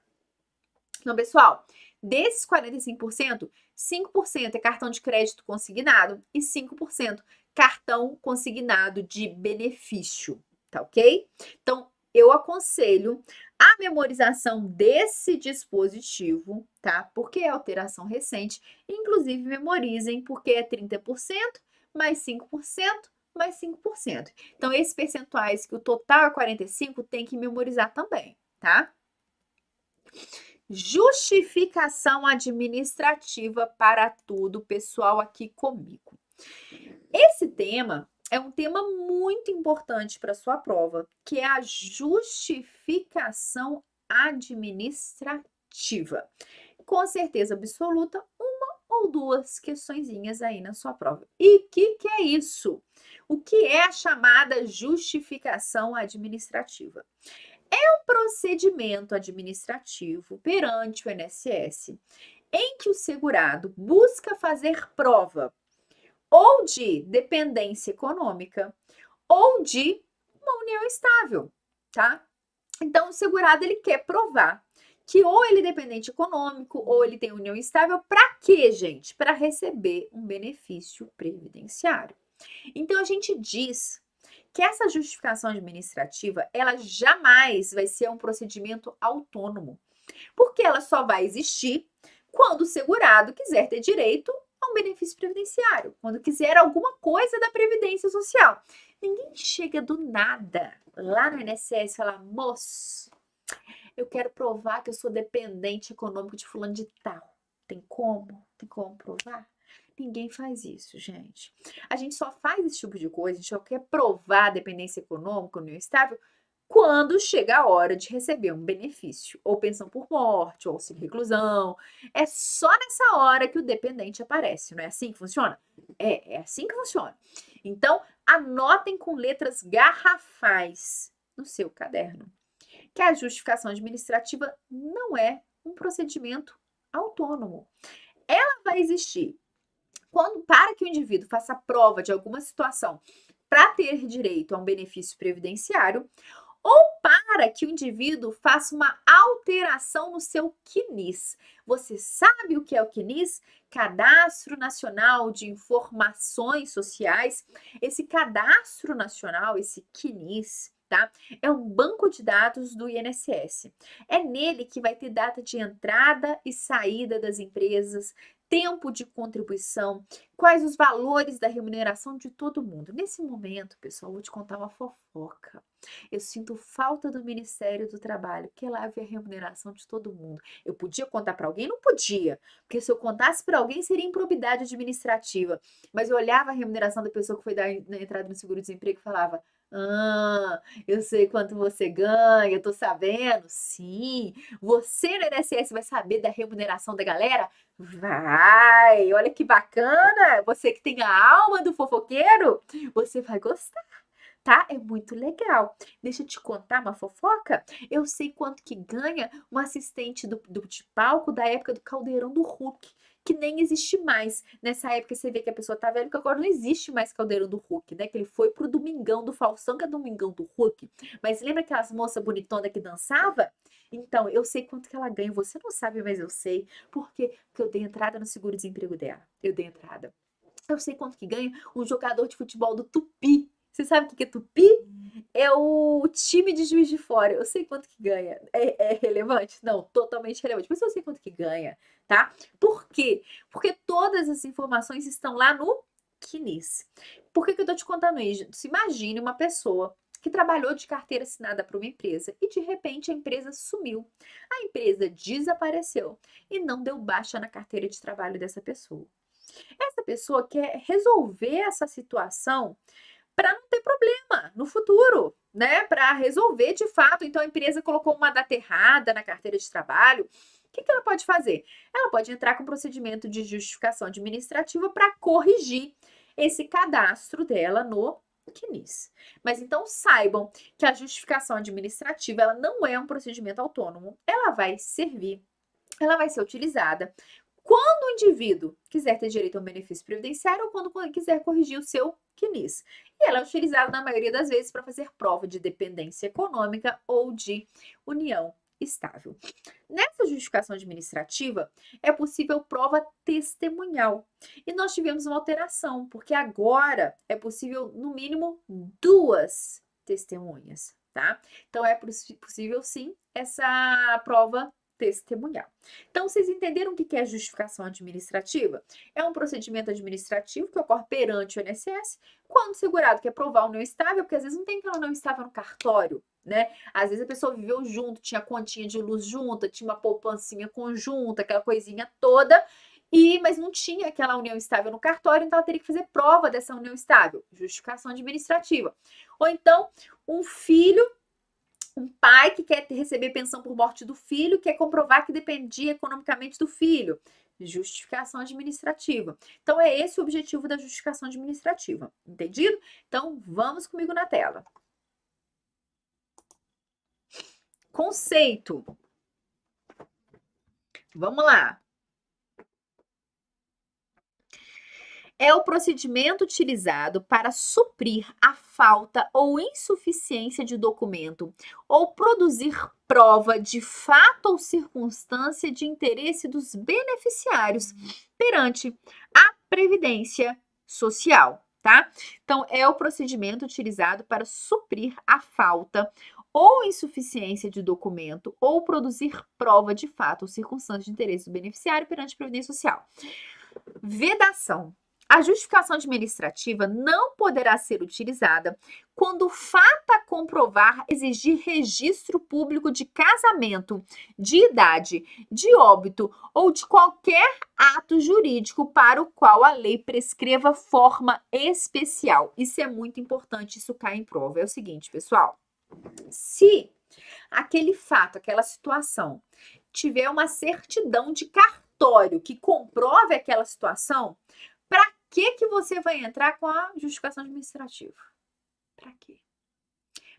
Então, pessoal, desses 45%, 5% é cartão de crédito consignado e 5% cartão consignado de benefício, tá ok? Então, eu aconselho a memorização desse dispositivo, tá? Porque é alteração recente. Inclusive, memorizem, porque é 30% mais 5% mais 5%. Então, esses percentuais que o total é 45, tem que memorizar também, tá? Justificação administrativa para tudo, pessoal, aqui comigo. Esse tema é um tema muito importante para sua prova, que é a justificação administrativa. Com certeza absoluta, uma ou duas questõezinhas aí na sua prova. E o que é isso? O que é a chamada justificação administrativa? É um procedimento administrativo perante o INSS em que o segurado busca fazer prova ou de dependência econômica ou de uma união estável, tá? Então, o segurado ele quer provar que ou ele é dependente econômico ou ele tem união estável. Para quê, gente? Para receber um benefício previdenciário. Então, a gente diz que essa justificação administrativa, ela jamais vai ser um procedimento autônomo, porque ela só vai existir quando o segurado quiser ter direito a um benefício previdenciário, quando quiser alguma coisa da Previdência Social. Ninguém chega do nada lá no INSS e fala, moço, eu quero provar que eu sou dependente econômico de fulano de tal. Tem como? Tem como provar? Ninguém faz isso, gente. A gente só faz esse tipo de coisa, a gente só quer provar a dependência econômica, união estável, quando chega a hora de receber um benefício, ou pensão por morte, ou auxílio reclusão. É só nessa hora que o dependente aparece, não é assim que funciona? É assim que funciona. Então, anotem com letras garrafais no seu caderno que a justificação administrativa não é um procedimento autônomo. Ela vai existir para que o indivíduo faça prova de alguma situação para ter direito a um benefício previdenciário ou para que o indivíduo faça uma alteração no seu CNIS. Você sabe o que é o CNIS? Cadastro Nacional de Informações Sociais. Esse cadastro nacional, esse CNIS, tá? É um banco de dados do INSS. É nele que vai ter data de entrada e saída das empresas, tempo de contribuição, quais os valores da remuneração de todo mundo. Nesse momento, pessoal, eu vou te contar uma fofoca. Eu sinto falta do Ministério do Trabalho, que lá vê a remuneração de todo mundo. Eu podia contar para alguém? Não podia, porque se eu contasse para alguém seria improbidade administrativa. Mas eu olhava a remuneração da pessoa que foi dar na entrada no seguro-desemprego e falava: eu sei quanto você ganha, eu tô sabendo. Sim, você no INSS vai saber da remuneração da galera? Vai, olha que bacana. Você que tem a alma do fofoqueiro, você vai gostar, tá? É muito legal. Deixa eu te contar uma fofoca. Eu sei quanto que ganha um assistente de palco da época do Caldeirão do Hulk, que nem existe mais. Nessa época você vê que a pessoa tá velha, porque agora não existe mais Caldeirão do Hulk, né? Que ele foi pro Domingão do Faustão, que é Domingão do Hulk. Mas lembra aquelas moças bonitonas que dançava? Então, eu sei quanto que ela ganha. Você não sabe, mas eu sei. Por quê? Porque eu dei entrada no seguro-desemprego dela. Eu dei entrada. Eu sei quanto que ganha um jogador de futebol do Tupi. Você sabe o que é tupi? É o time de Juiz de Fora. Eu sei quanto que ganha. É relevante? Não, totalmente relevante. Mas eu sei quanto que ganha, tá? Por quê? Porque todas as informações estão lá no CNIS. Por que eu tô te contando isso? Se imagine uma pessoa que trabalhou de carteira assinada para uma empresa e de repente a empresa sumiu. A empresa desapareceu e não deu baixa na carteira de trabalho dessa pessoa. Essa pessoa quer resolver essa situação para não ter problema no futuro, né? Para resolver de fato. Então a empresa colocou uma data errada na carteira de trabalho. O que ela pode fazer? Ela pode entrar com um procedimento de justificação administrativa para corrigir esse cadastro dela no CNIS. Mas então saibam que a justificação administrativa ela não é um procedimento autônomo. Ela vai servir, ela vai ser utilizada quando o indivíduo quiser ter direito a um benefício previdenciário ou quando quiser corrigir o seu CNIS. E ela é utilizada na maioria das vezes para fazer prova de dependência econômica ou de união estável. Nessa justificação administrativa, é possível prova testemunhal. E nós tivemos uma alteração, porque agora é possível, no mínimo, 2 testemunhas, tá? Então, é possível, sim, essa prova testemunhal. Então, vocês entenderam o que é a justificação administrativa? É um procedimento administrativo que ocorre perante o INSS quando o segurado quer provar união estável, porque às vezes não tem aquela união estável no cartório, né? Às vezes a pessoa viveu junto, tinha continha de luz junta, tinha uma poupancinha conjunta, aquela coisinha toda, mas não tinha aquela união estável no cartório, então ela teria que fazer prova dessa união estável, justificação administrativa. Ou então, um pai que quer receber pensão por morte do filho, quer comprovar que dependia economicamente do filho. Justificação administrativa. Então, é esse o objetivo da justificação administrativa. Entendido? Então, vamos comigo na tela. Conceito. Vamos lá. É o procedimento utilizado para suprir a falta ou insuficiência de documento ou produzir prova de fato ou circunstância de interesse dos beneficiários perante a Previdência Social, tá? Então, é o procedimento utilizado para suprir a falta ou insuficiência de documento ou produzir prova de fato ou circunstância de interesse do beneficiário perante a Previdência Social. Vedação. A justificação administrativa não poderá ser utilizada quando o fato a comprovar exigir registro público de casamento, de idade, de óbito ou de qualquer ato jurídico para o qual a lei prescreva forma especial. Isso é muito importante, isso cai em prova. É o seguinte, pessoal, se aquele fato, aquela situação, tiver uma certidão de cartório que comprove aquela situação, para que você vai entrar com a justificação administrativa? Para quê?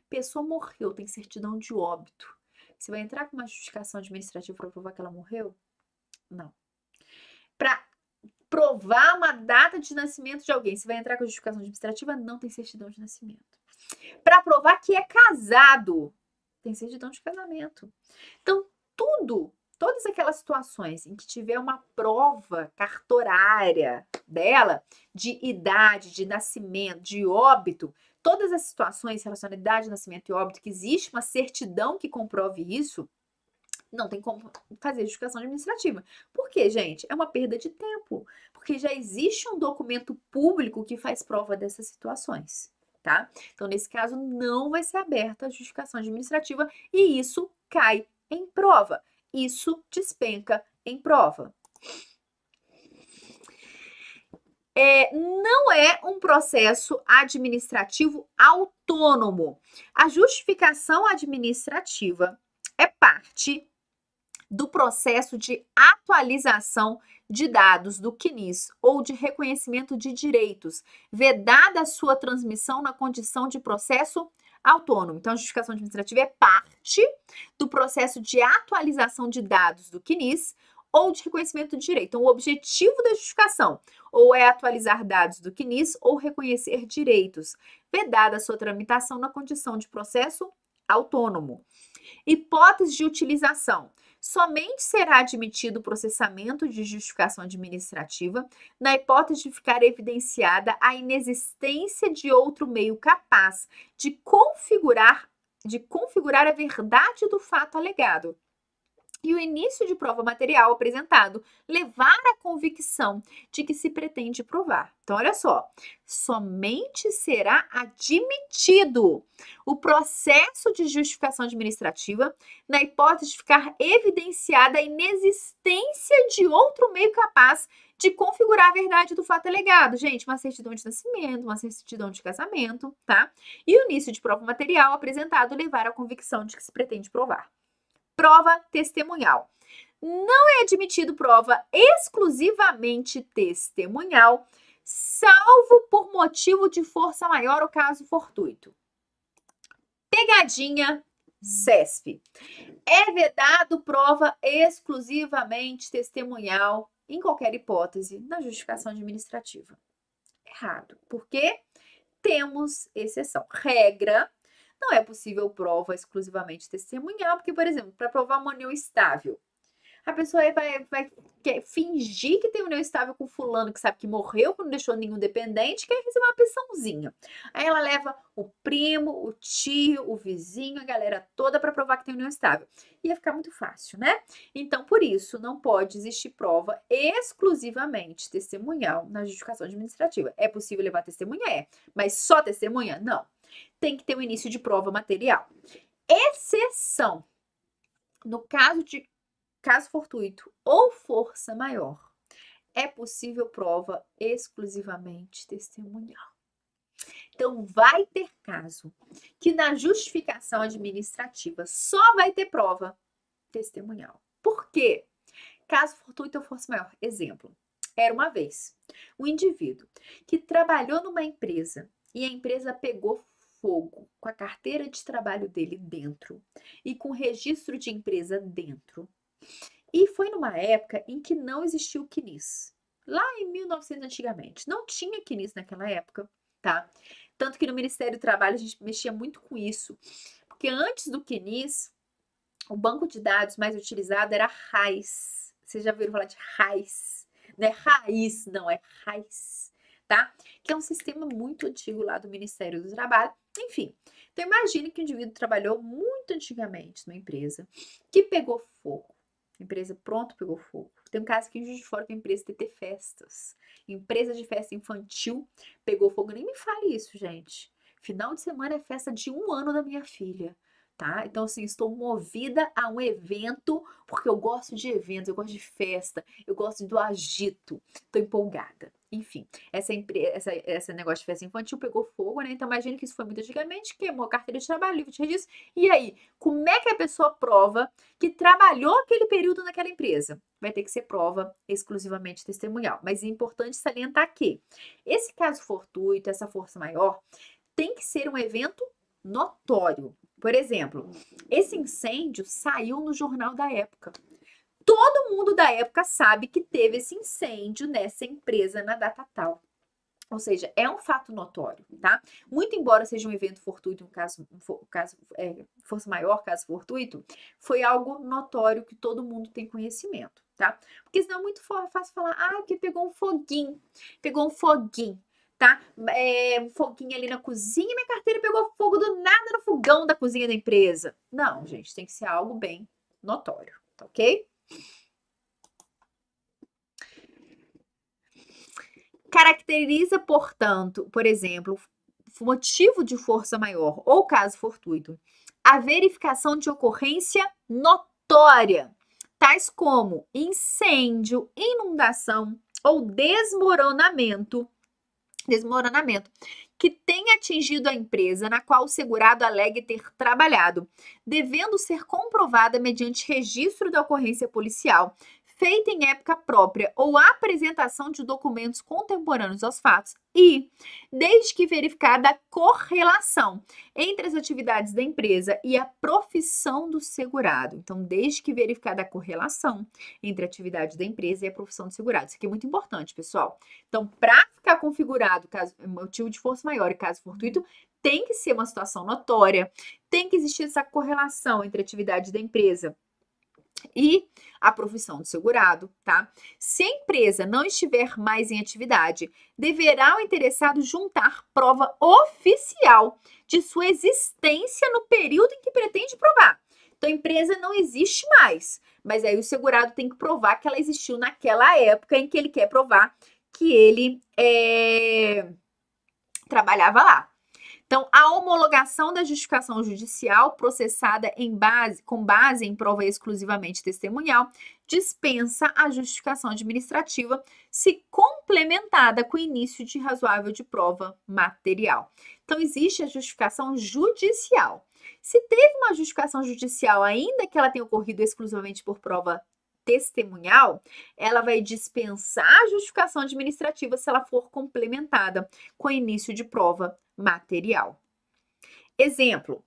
Pessoa morreu, tem certidão de óbito. Você vai entrar com uma justificação administrativa para provar que ela morreu? Não. Para provar uma data de nascimento de alguém, você vai entrar com a justificação administrativa? Não tem certidão de nascimento. Para provar que é casado, tem certidão de casamento. Então, todas aquelas situações em que tiver uma prova cartorária dela, de idade, de nascimento, de óbito, todas as situações relacionadas à idade, nascimento e óbito, que existe uma certidão que comprove isso, não tem como fazer justificação administrativa. Por quê, gente? É uma perda de tempo, porque já existe um documento público que faz prova dessas situações, tá? Então, nesse caso, não vai ser aberta a justificação administrativa e isso cai em prova. Isso despenca em prova. Não é um processo administrativo autônomo. A justificação administrativa é parte do processo de atualização de dados do CNIS ou de reconhecimento de direitos, vedada a sua transmissão na condição de processo autônomo. Então, a justificação administrativa é parte do processo de atualização de dados do CNIS ou de reconhecimento de direito. Então, o objetivo da justificação ou é atualizar dados do CNIS ou reconhecer direitos, vedada a sua tramitação na condição de processo autônomo. Hipótese de utilização. somente será admitido o processamento de justificação administrativa na hipótese de ficar evidenciada a inexistência de outro meio capaz de configurar a verdade do fato alegado e o início de prova material apresentado levar à convicção de que se pretende provar. Então, olha só, somente será admitido o processo de justificação administrativa na hipótese de ficar evidenciada a inexistência de outro meio capaz de configurar a verdade do fato alegado. Gente, uma certidão de nascimento, uma certidão de casamento, tá? E o início de prova material apresentado levar à convicção de que se pretende provar. Prova testemunhal. Não é admitido prova exclusivamente testemunhal, salvo por motivo de força maior ou caso fortuito. Pegadinha CESP. É vedado prova exclusivamente testemunhal, em qualquer hipótese, na justificação administrativa. Errado. Por quê? Temos exceção. Regra. Não é possível prova exclusivamente testemunhal, porque, por exemplo, para provar uma união estável, a pessoa vai fingir que tem união estável com fulano que sabe que morreu, que não deixou nenhum dependente, quer receber uma pensãozinha. Aí ela leva o primo, o tio, o vizinho, a galera toda para provar que tem união estável. Ia ficar muito fácil, né? Então, por isso, não pode existir prova exclusivamente testemunhal na justificação administrativa. É possível levar testemunha? É. Mas só testemunha? Não. Tem que ter o início de prova material. Exceção. No caso de caso fortuito ou força maior, é possível prova exclusivamente testemunhal. Então, vai ter caso que na justificação administrativa só vai ter prova testemunhal. Por quê? Caso fortuito ou força maior. Exemplo. Era uma vez um indivíduo que trabalhou numa empresa e a empresa pegou fogo com a carteira de trabalho dele dentro e com o registro de empresa dentro. E foi numa época em que não existia o CNIS. Lá em 1900 antigamente. Não tinha CNIS naquela época, tá? Tanto que no Ministério do Trabalho a gente mexia muito com isso. Porque antes do CNIS, o banco de dados mais utilizado era RAIS. Vocês já ouviram falar de RAIS? Não é raiz, não, é RAIS, tá? Que é um sistema muito antigo lá do Ministério do Trabalho. Enfim, então imagine que o indivíduo trabalhou muito antigamente numa empresa que pegou fogo. A empresa pronto pegou fogo. Tem um caso aqui em Juiz de Fora que a empresa TT Festas. Empresa de festa infantil pegou fogo. Nem me fale isso, gente. Final de semana é festa de 1 ano da minha filha, tá? Então, assim, estou movida a um evento, porque eu gosto de eventos, eu gosto de festa, eu gosto do agito. Tô empolgada. Enfim, esse negócio de festa infantil pegou fogo, né? Então, imagina que isso foi muito antigamente, queimou a carteira de trabalho, livro de registro. E aí, como é que a pessoa prova que trabalhou aquele período naquela empresa? Vai ter que ser prova exclusivamente testemunhal. Mas é importante salientar que esse caso fortuito, essa força maior, tem que ser um evento notório. Por exemplo, esse incêndio saiu no jornal da época. Todo mundo da época sabe que teve esse incêndio nessa empresa na data tal. Ou seja, é um fato notório, tá? Muito embora seja um evento fortuito, força maior, caso fortuito, foi algo notório que todo mundo tem conhecimento, tá? Porque senão é muito fácil falar, porque pegou um foguinho, tá? Um foguinho ali na cozinha, minha carteira pegou fogo do nada no fogão da cozinha da empresa. Não, gente, tem que ser algo bem notório, tá ok? Caracteriza, portanto, por exemplo, motivo de força maior ou caso fortuito, a verificação de ocorrência notória, tais como incêndio, inundação ou desmoronamento que tenha atingido a empresa na qual o segurado alegue ter trabalhado, devendo ser comprovada mediante registro da ocorrência policial, feita em época própria ou apresentação de documentos contemporâneos aos fatos e, desde que verificada a correlação entre as atividades da empresa e a profissão do segurado. Então, desde que verificada a correlação entre a atividade da empresa e a profissão do segurado. Isso aqui é muito importante, pessoal. Então, para ficar configurado caso motivo de força maior e caso fortuito, tem que ser uma situação notória, tem que existir essa correlação entre a atividade da empresa e a profissão do segurado, tá? Se a empresa não estiver mais em atividade, deverá o interessado juntar prova oficial de sua existência no período em que pretende provar. Então, a empresa não existe mais, mas aí o segurado tem que provar que ela existiu naquela época em que ele quer provar que ele trabalhava lá. Então, a homologação da justificação judicial processada com base em prova exclusivamente testemunhal dispensa a justificação administrativa se complementada com o início de razoável de prova material. Então, existe a justificação judicial. Se teve uma justificação judicial, ainda que ela tenha ocorrido exclusivamente por prova testemunhal, ela vai dispensar a justificação administrativa se ela for complementada com início de prova material. Exemplo.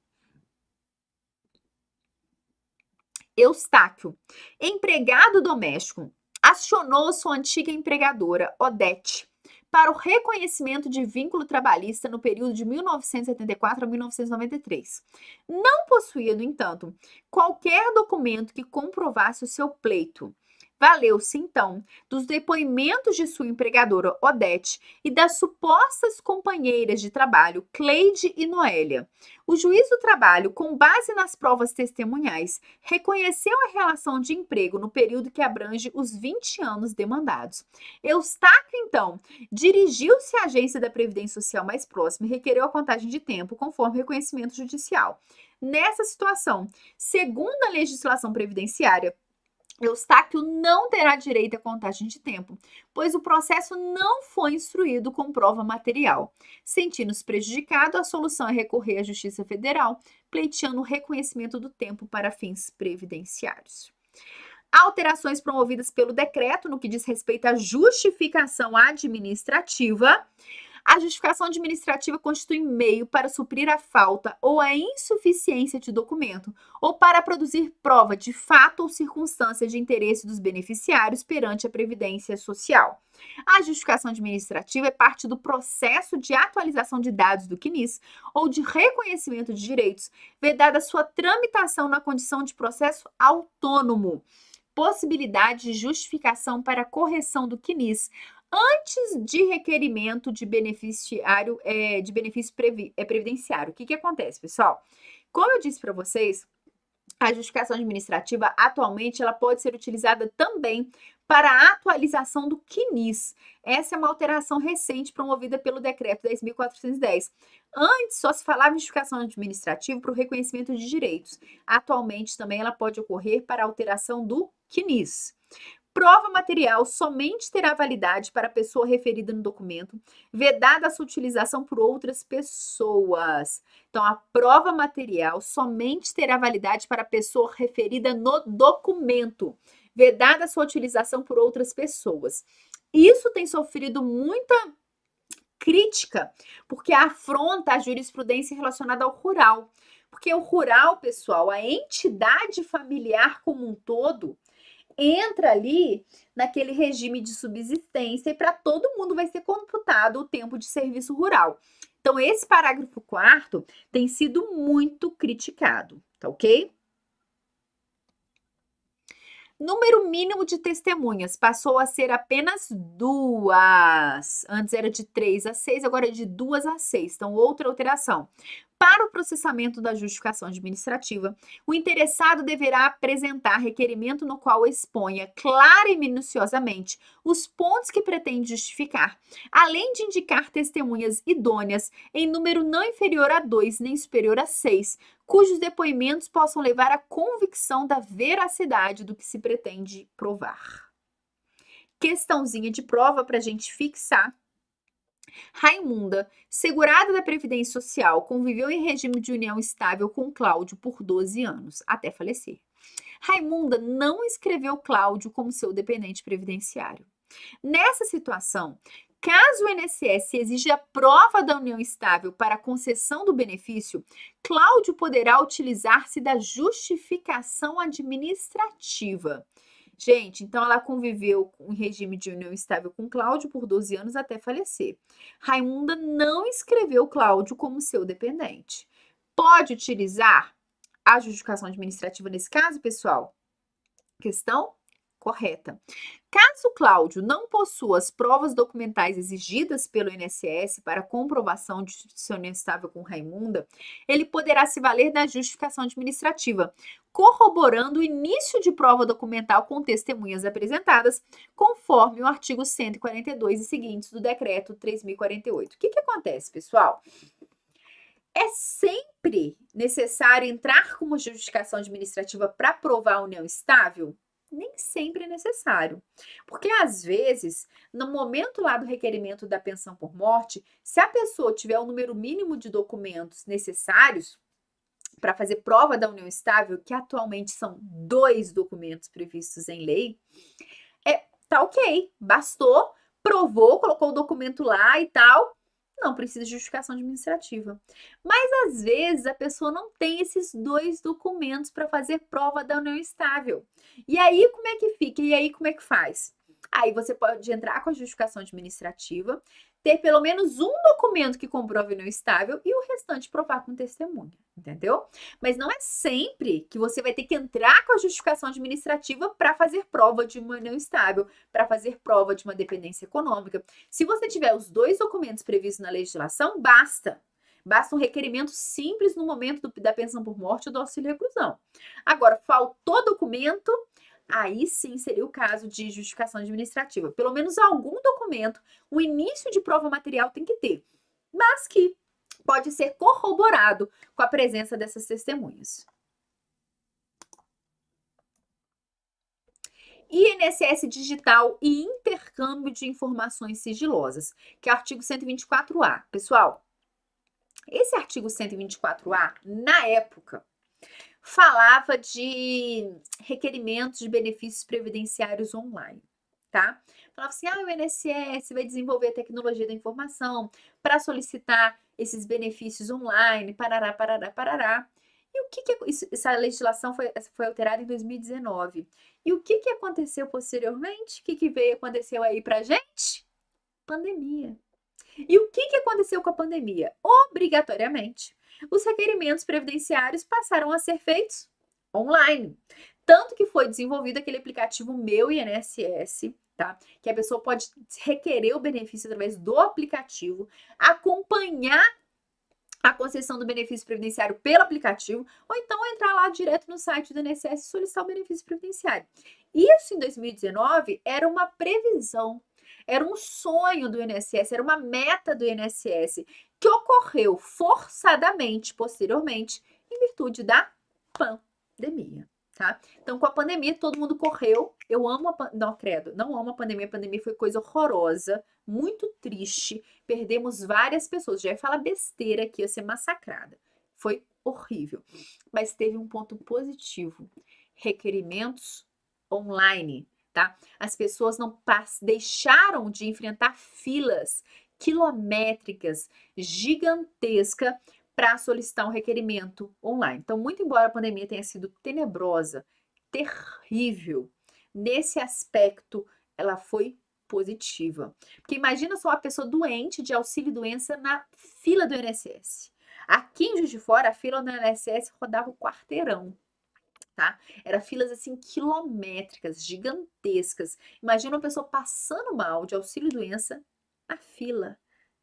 Eustáquio, empregado doméstico, acionou sua antiga empregadora, Odete, para o reconhecimento de vínculo trabalhista no período de 1974 a 1993. Não possuía, no entanto, qualquer documento que comprovasse o seu pleito. Valeu-se, então, dos depoimentos de sua empregadora, Odete, e das supostas companheiras de trabalho, Cleide e Noélia. O juiz do trabalho, com base nas provas testemunhais, reconheceu a relação de emprego no período que abrange os 20 anos demandados. Eustáquio, então, dirigiu-se à agência da Previdência Social mais próxima e requereu a contagem de tempo, conforme reconhecimento judicial. Nessa situação, segundo a legislação previdenciária, Eustáquio não terá direito à contagem de tempo, pois o processo não foi instruído com prova material. Sentindo-se prejudicado, a solução é recorrer à Justiça Federal, pleiteando o reconhecimento do tempo para fins previdenciários. Alterações promovidas pelo decreto no que diz respeito à justificação administrativa. A justificação administrativa constitui meio para suprir a falta ou a insuficiência de documento, ou para produzir prova de fato ou circunstância de interesse dos beneficiários perante a Previdência Social. A justificação administrativa é parte do processo de atualização de dados do CNIS ou de reconhecimento de direitos, vedada sua tramitação na condição de processo autônomo. Possibilidade de justificação para correção do CNIS antes de requerimento de benefício previdenciário. O que acontece, pessoal? Como eu disse para vocês, a justificação administrativa, atualmente, ela pode ser utilizada também para a atualização do CNIS. Essa é uma alteração recente promovida pelo Decreto 10.410. Antes, só se falava em justificação administrativa para o reconhecimento de direitos. Atualmente, também, ela pode ocorrer para a alteração do CNIS. Prova material somente terá validade para a pessoa referida no documento, vedada a sua utilização por outras pessoas. Então, a prova material somente terá validade para a pessoa referida no documento, vedada a sua utilização por outras pessoas. Isso tem sofrido muita crítica, porque afronta a jurisprudência relacionada ao rural. Porque o rural, pessoal, a entidade familiar como um todo, entra ali naquele regime de subsistência e para todo mundo vai ser computado o tempo de serviço rural. Então, esse parágrafo 4º tem sido muito criticado, tá ok? Número mínimo de testemunhas passou a ser apenas 2. Antes era de 3 a 6, agora é de 2 a 6. Então, outra alteração. Para o processamento da justificação administrativa, o interessado deverá apresentar requerimento no qual exponha clara e minuciosamente os pontos que pretende justificar, além de indicar testemunhas idôneas em número não inferior a 2 nem superior a 6, cujos depoimentos possam levar à convicção da veracidade do que se pretende provar. Questãozinha de prova para a gente fixar. Raimunda, segurada da Previdência Social, conviveu em regime de união estável com Cláudio por 12 anos, até falecer. Raimunda não inscreveu Cláudio como seu dependente previdenciário. Nessa situação, caso o INSS exija a prova da união estável para a concessão do benefício, Cláudio poderá utilizar-se da justificação administrativa. Gente, então ela conviveu em regime de união estável com Cláudio por 12 anos até falecer. Raimunda não inscreveu Cláudio como seu dependente. Pode utilizar a justificação administrativa nesse caso, pessoal? Questão correta. Caso Cláudio não possua as provas documentais exigidas pelo INSS para comprovação de seu união estável com Raimunda, ele poderá se valer da justificação administrativa, corroborando o início de prova documental com testemunhas apresentadas, conforme o artigo 142 e seguintes do decreto 3.048. O que acontece, pessoal? É sempre necessário entrar com uma justificação administrativa para provar a união estável? Nem sempre é necessário. Porque, às vezes, no momento lá do requerimento da pensão por morte, se a pessoa tiver o número mínimo de documentos necessários para fazer prova da união estável, que atualmente são 2 documentos previstos em lei, tá ok, bastou, provou, colocou o documento lá e tal, não precisa de justificação administrativa. Mas, às vezes, a pessoa não tem esses 2 documentos para fazer prova da união estável. E aí, como é que fica? E aí, como é que faz? Aí, você pode entrar com a justificação administrativa, ter pelo menos um documento que comprove a união estável e o restante provar com testemunha, entendeu? Mas não é sempre que você vai ter que entrar com a justificação administrativa para fazer prova de uma união estável, para fazer prova de uma dependência econômica. Se você tiver os 2 documentos previstos na legislação, basta. Basta um requerimento simples no momento da pensão por morte ou do auxílio reclusão. Agora, faltou documento, aí sim seria o caso de justificação administrativa. Pelo menos algum documento, o início de prova material tem que ter, mas que pode ser corroborado com a presença dessas testemunhas. INSS digital e intercâmbio de informações sigilosas, que é o artigo 124A. Pessoal, esse artigo 124A, na época, falava de requerimentos de benefícios previdenciários online, tá? Falava assim, o INSS vai desenvolver a tecnologia da informação para solicitar esses benefícios online, parará, parará, parará. E o que essa legislação foi alterada em 2019. E o que aconteceu posteriormente? O que aconteceu aí pra gente? Pandemia. E o que aconteceu com a pandemia? Obrigatoriamente, os requerimentos previdenciários passaram a ser feitos online. Tanto que foi desenvolvido aquele aplicativo Meu INSS, tá? Que a pessoa pode requerer o benefício através do aplicativo, acompanhar a concessão do benefício previdenciário pelo aplicativo, ou então entrar lá direto no site do INSS e solicitar o benefício previdenciário. Isso em 2019 era uma previsão, era um sonho do INSS, era uma meta do INSS, que ocorreu forçadamente, posteriormente, em virtude da pandemia, tá? Então, com a pandemia, todo mundo correu. Eu amo não, credo, não amo a pandemia foi coisa horrorosa, muito triste, perdemos várias pessoas, já ia falar besteira aqui, ia ser massacrada. Foi horrível, mas teve um ponto positivo, requerimentos online, tá? As pessoas não deixaram de enfrentar filas quilométricas, gigantesca, para solicitar um requerimento online. Então, muito embora a pandemia tenha sido tenebrosa, terrível, nesse aspecto, ela foi positiva. Porque imagina só a pessoa doente de auxílio-doença na fila do INSS. Aqui em Juiz de Fora, a fila do INSS rodava o quarteirão, tá? Era filas, assim, quilométricas, gigantescas. Imagina uma pessoa passando mal de auxílio-doença na fila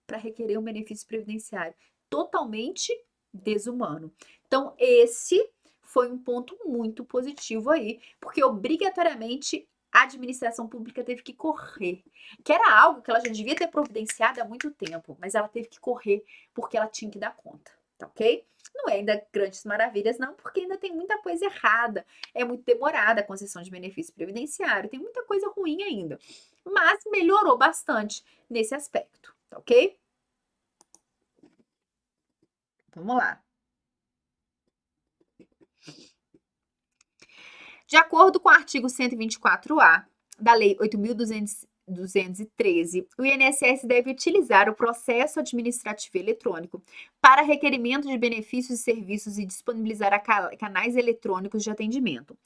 para requerer um benefício previdenciário. Totalmente desumano. Então, esse foi um ponto muito positivo aí, porque obrigatoriamente a administração pública teve que correr, que era algo que ela já devia ter providenciado há muito tempo, mas ela teve que correr porque ela tinha que dar conta, tá ok? Não é ainda grandes maravilhas, não, porque ainda tem muita coisa errada, é muito demorada a concessão de benefício previdenciário, tem muita coisa ruim ainda, mas melhorou bastante nesse aspecto, tá ok? Vamos lá. De acordo com o artigo 124A da Lei 8.213, o INSS deve utilizar o processo administrativo eletrônico para requerimento de benefícios e serviços e disponibilizar canais eletrônicos de atendimento.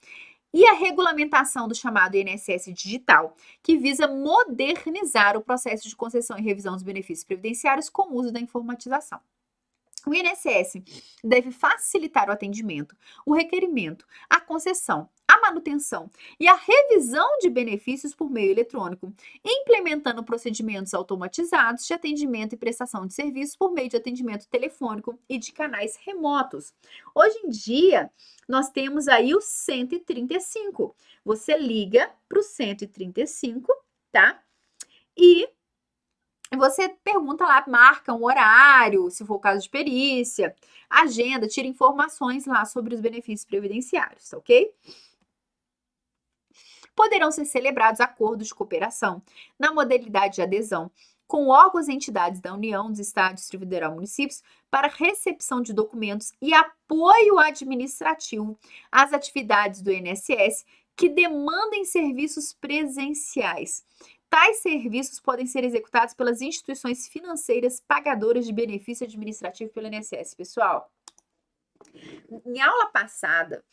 E a regulamentação do chamado INSS digital, que visa modernizar o processo de concessão e revisão dos benefícios previdenciários com o uso da informatização. O INSS deve facilitar o atendimento, o requerimento, a concessão, a manutenção e a revisão de benefícios por meio eletrônico, implementando procedimentos automatizados de atendimento e prestação de serviços por meio de atendimento telefônico e de canais remotos. Hoje em dia, nós temos aí o 135. Você liga para o 135, tá? E você pergunta lá, marca um horário, se for o caso de perícia, agenda, tira informações lá sobre os benefícios previdenciários, ok? Poderão ser celebrados acordos de cooperação na modalidade de adesão com órgãos e entidades da União, dos Estados, Distrito Federal, municípios, para recepção de documentos e apoio administrativo às atividades do INSS que demandem serviços presenciais. Tais serviços podem ser executados pelas instituições financeiras pagadoras de benefício administrativo pelo INSS. Pessoal, em aula passada,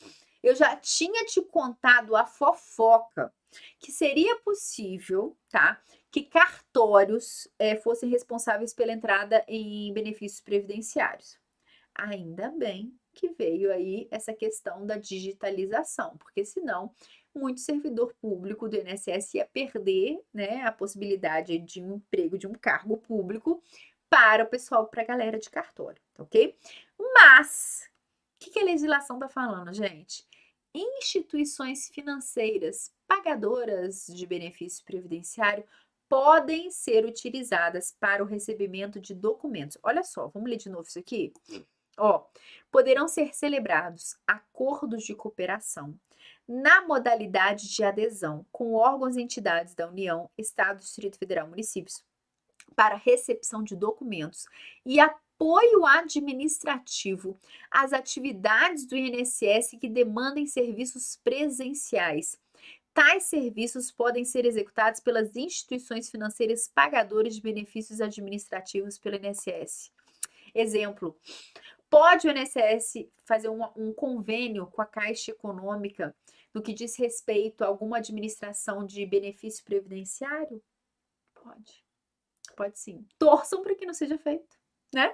eu já tinha te contado a fofoca que seria possível, tá? Que cartórios fossem responsáveis pela entrada em benefícios previdenciários. Ainda bem que veio aí essa questão da digitalização, porque senão muito servidor público do INSS ia perder, né, a possibilidade de um emprego, de um cargo público para o pessoal, para a galera de cartório, ok? Mas, o que a legislação está falando, gente? Instituições financeiras pagadoras de benefício previdenciário podem ser utilizadas para o recebimento de documentos. Olha só, vamos ler de novo isso aqui? Ó, poderão ser celebrados acordos de cooperação na modalidade de adesão com órgãos e entidades da União, Estado, Distrito Federal, municípios, para recepção de documentos e apoio administrativo às atividades do INSS que demandem serviços presenciais. Tais serviços podem ser executados pelas instituições financeiras pagadoras de benefícios administrativos pelo INSS. Exemplo, pode o INSS fazer um convênio com a Caixa Econômica no que diz respeito a alguma administração de benefício previdenciário? Pode. Pode sim. Torçam para que não seja feito, né?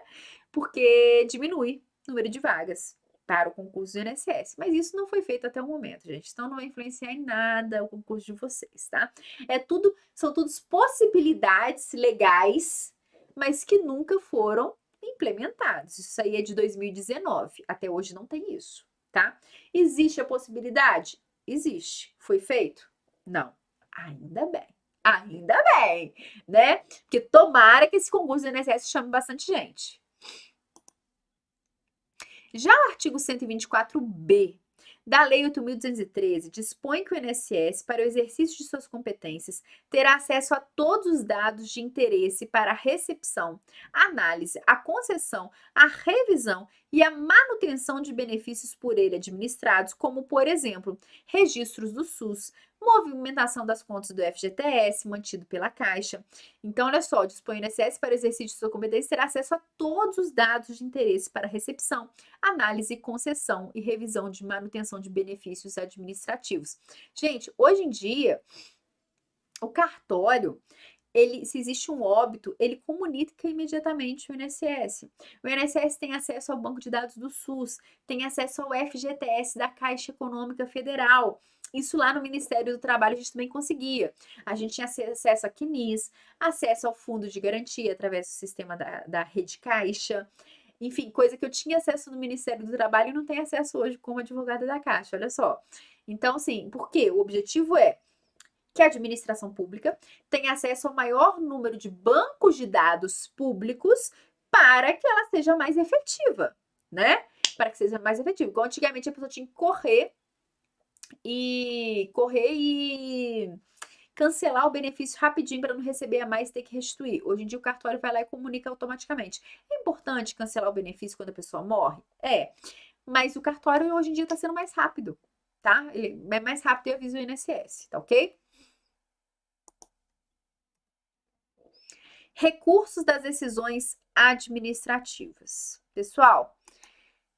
Porque diminui o número de vagas para o concurso do INSS. Mas isso não foi feito até o momento, gente. Então não vai influenciar em nada o concurso de vocês, tá? São todas possibilidades legais, mas que nunca foram implementados. Isso aí é de 2019. Até hoje não tem isso, tá? Existe a possibilidade? Existe. Foi feito? Não. Ainda bem. Ainda bem, né? Porque tomara que esse concurso do INSS chame bastante gente. Já o artigo 124b da Lei 8.213 dispõe que o INSS, para o exercício de suas competências, terá acesso a todos os dados de interesse para a recepção, análise, a concessão, a revisão e a manutenção de benefícios por ele administrados, como, por exemplo, registros do SUS, movimentação das contas do FGTS, mantido pela Caixa. Então, olha só, dispõe o INSS para o exercício de sua competência terá acesso a todos os dados de interesse para recepção, análise, concessão e revisão de manutenção de benefícios administrativos. Gente, hoje em dia, o cartório, se existe um óbito, ele comunica imediatamente o INSS. O INSS tem acesso ao banco de dados do SUS, tem acesso ao FGTS da Caixa Econômica Federal. Isso lá no Ministério do Trabalho a gente também conseguia. A gente tinha acesso a CNIS, acesso ao Fundo de Garantia através do sistema da Rede Caixa. Enfim, coisa que eu tinha acesso no Ministério do Trabalho e não tenho acesso hoje como advogada da Caixa, olha só. Então, assim, por quê? O objetivo é que a administração pública tenha acesso ao maior número de bancos de dados públicos para que ela seja mais efetiva, né? Para que seja mais efetiva. Igual antigamente a pessoa tinha que correr e cancelar o benefício rapidinho para não receber a mais e ter que restituir. Hoje em dia o cartório vai lá e comunica automaticamente. É importante cancelar o benefício quando a pessoa morre? É. Mas o cartório hoje em dia está sendo mais rápido, tá? Ele é mais rápido e avisa o INSS, tá ok? Recursos das decisões administrativas. Pessoal,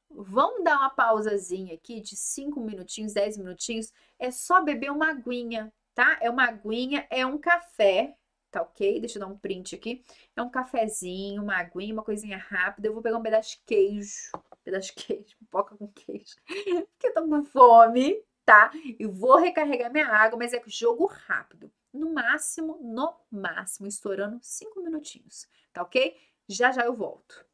vamos dar uma pausazinha aqui de 5 minutinhos, 10 minutinhos. É só beber uma aguinha, tá? É uma aguinha, é um café, tá ok? Deixa eu dar um print aqui. É um cafezinho, uma aguinha, uma coisinha rápida. Eu vou pegar um pedaço de queijo, pipoca com queijo, porque eu tô com fome, tá? tá? E vou recarregar minha água, mas é jogo rápido. No máximo, estourando 5 minutinhos, tá ok? Já já eu volto.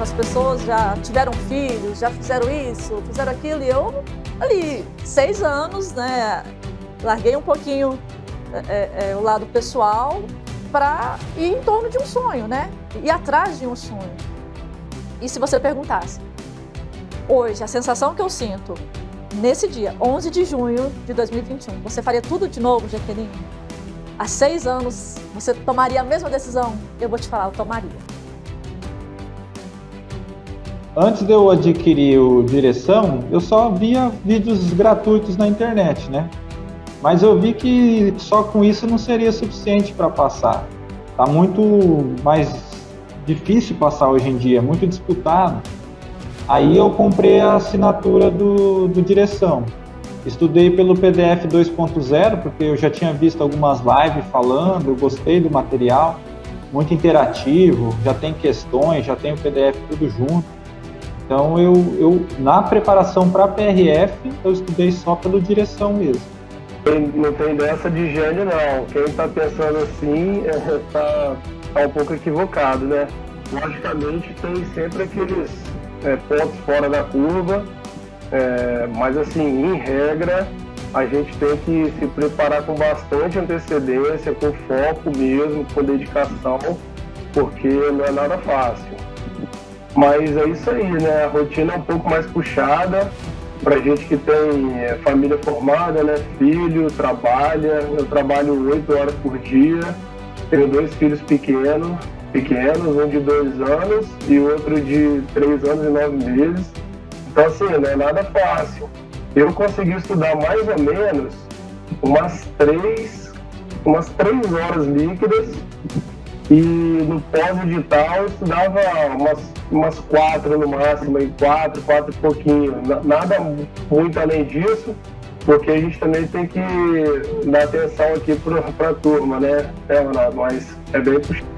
As pessoas já tiveram filhos, já fizeram isso, fizeram aquilo, e eu ali, 6 anos, né, larguei um pouquinho o lado pessoal para ir em torno de um sonho, né, ir atrás de um sonho. E se você perguntasse, hoje, a sensação que eu sinto nesse dia, 11 de junho de 2021, você faria tudo de novo, Jaqueline? Há 6 anos, você tomaria a mesma decisão? Eu vou te falar, eu tomaria. Antes de eu adquirir o Direção, eu só via vídeos gratuitos na internet, né? Mas eu vi que só com isso não seria suficiente para passar. Tá muito mais difícil passar hoje em dia, muito disputado. Aí eu comprei a assinatura do Direção. Estudei pelo PDF 2.0, porque eu já tinha visto algumas lives falando, eu gostei do material, muito interativo, já tem questões, já tem o PDF tudo junto. Então, eu na preparação para a PRF, eu estudei só pelo Direção mesmo. Não tem dessa de gênio, não. Quem está pensando assim está um pouco equivocado, né? Logicamente, tem sempre aqueles pontos fora da curva, mas, assim, em regra, a gente tem que se preparar com bastante antecedência, com foco mesmo, com dedicação, porque não é nada fácil. Mas é isso aí, né? A rotina é um pouco mais puxada pra gente que tem família formada, né? Filho, trabalha. Eu trabalho 8 horas por dia. Tenho 2 filhos pequenos, um de 2 anos e outro de 3 anos e 9 meses. Então, assim, não é nada fácil. Eu consegui estudar mais ou menos umas 3 horas líquidas. E no pós-edital eu estudava umas 4 no máximo, 4 e pouquinho. Nada muito além disso, porque a gente também tem que dar atenção aqui para a turma, né, Renato? Mas é bem puxado.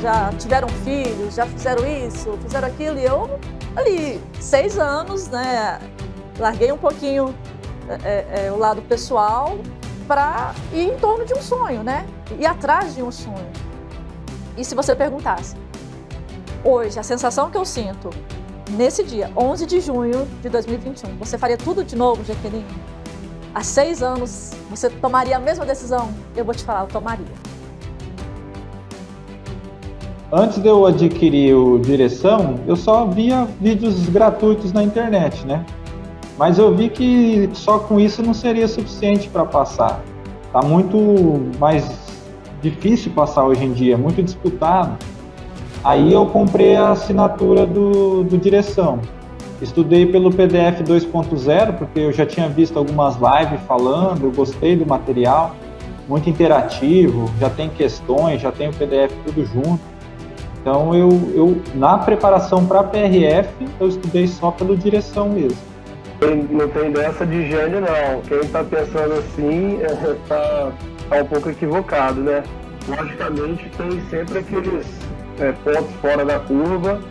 já tiveram filhos, já fizeram isso, fizeram aquilo, e eu ali, 6 anos, né, larguei um pouquinho o lado pessoal para ir em torno de um sonho, né, ir atrás de um sonho. E se você perguntasse, hoje, a sensação que eu sinto nesse dia, 11 de junho de 2021, você faria tudo de novo, Jaqueline? Há 6 anos, você tomaria a mesma decisão? Eu vou te falar, eu tomaria. Antes de eu adquirir o Direção, eu só via vídeos gratuitos na internet, né? Mas eu vi que só com isso não seria suficiente para passar. Tá muito mais difícil passar hoje em dia, muito disputado. Aí eu comprei a assinatura do Direção. Estudei pelo PDF 2.0, porque eu já tinha visto algumas lives falando, eu gostei do material, muito interativo, já tem questões, já tem o PDF tudo junto. Então eu na preparação para a PRF, eu estudei só pelo Direção mesmo. Não tem dessa de gênio, não. Quem está pensando assim está um pouco equivocado, né? Logicamente tem sempre aqueles pontos fora da curva,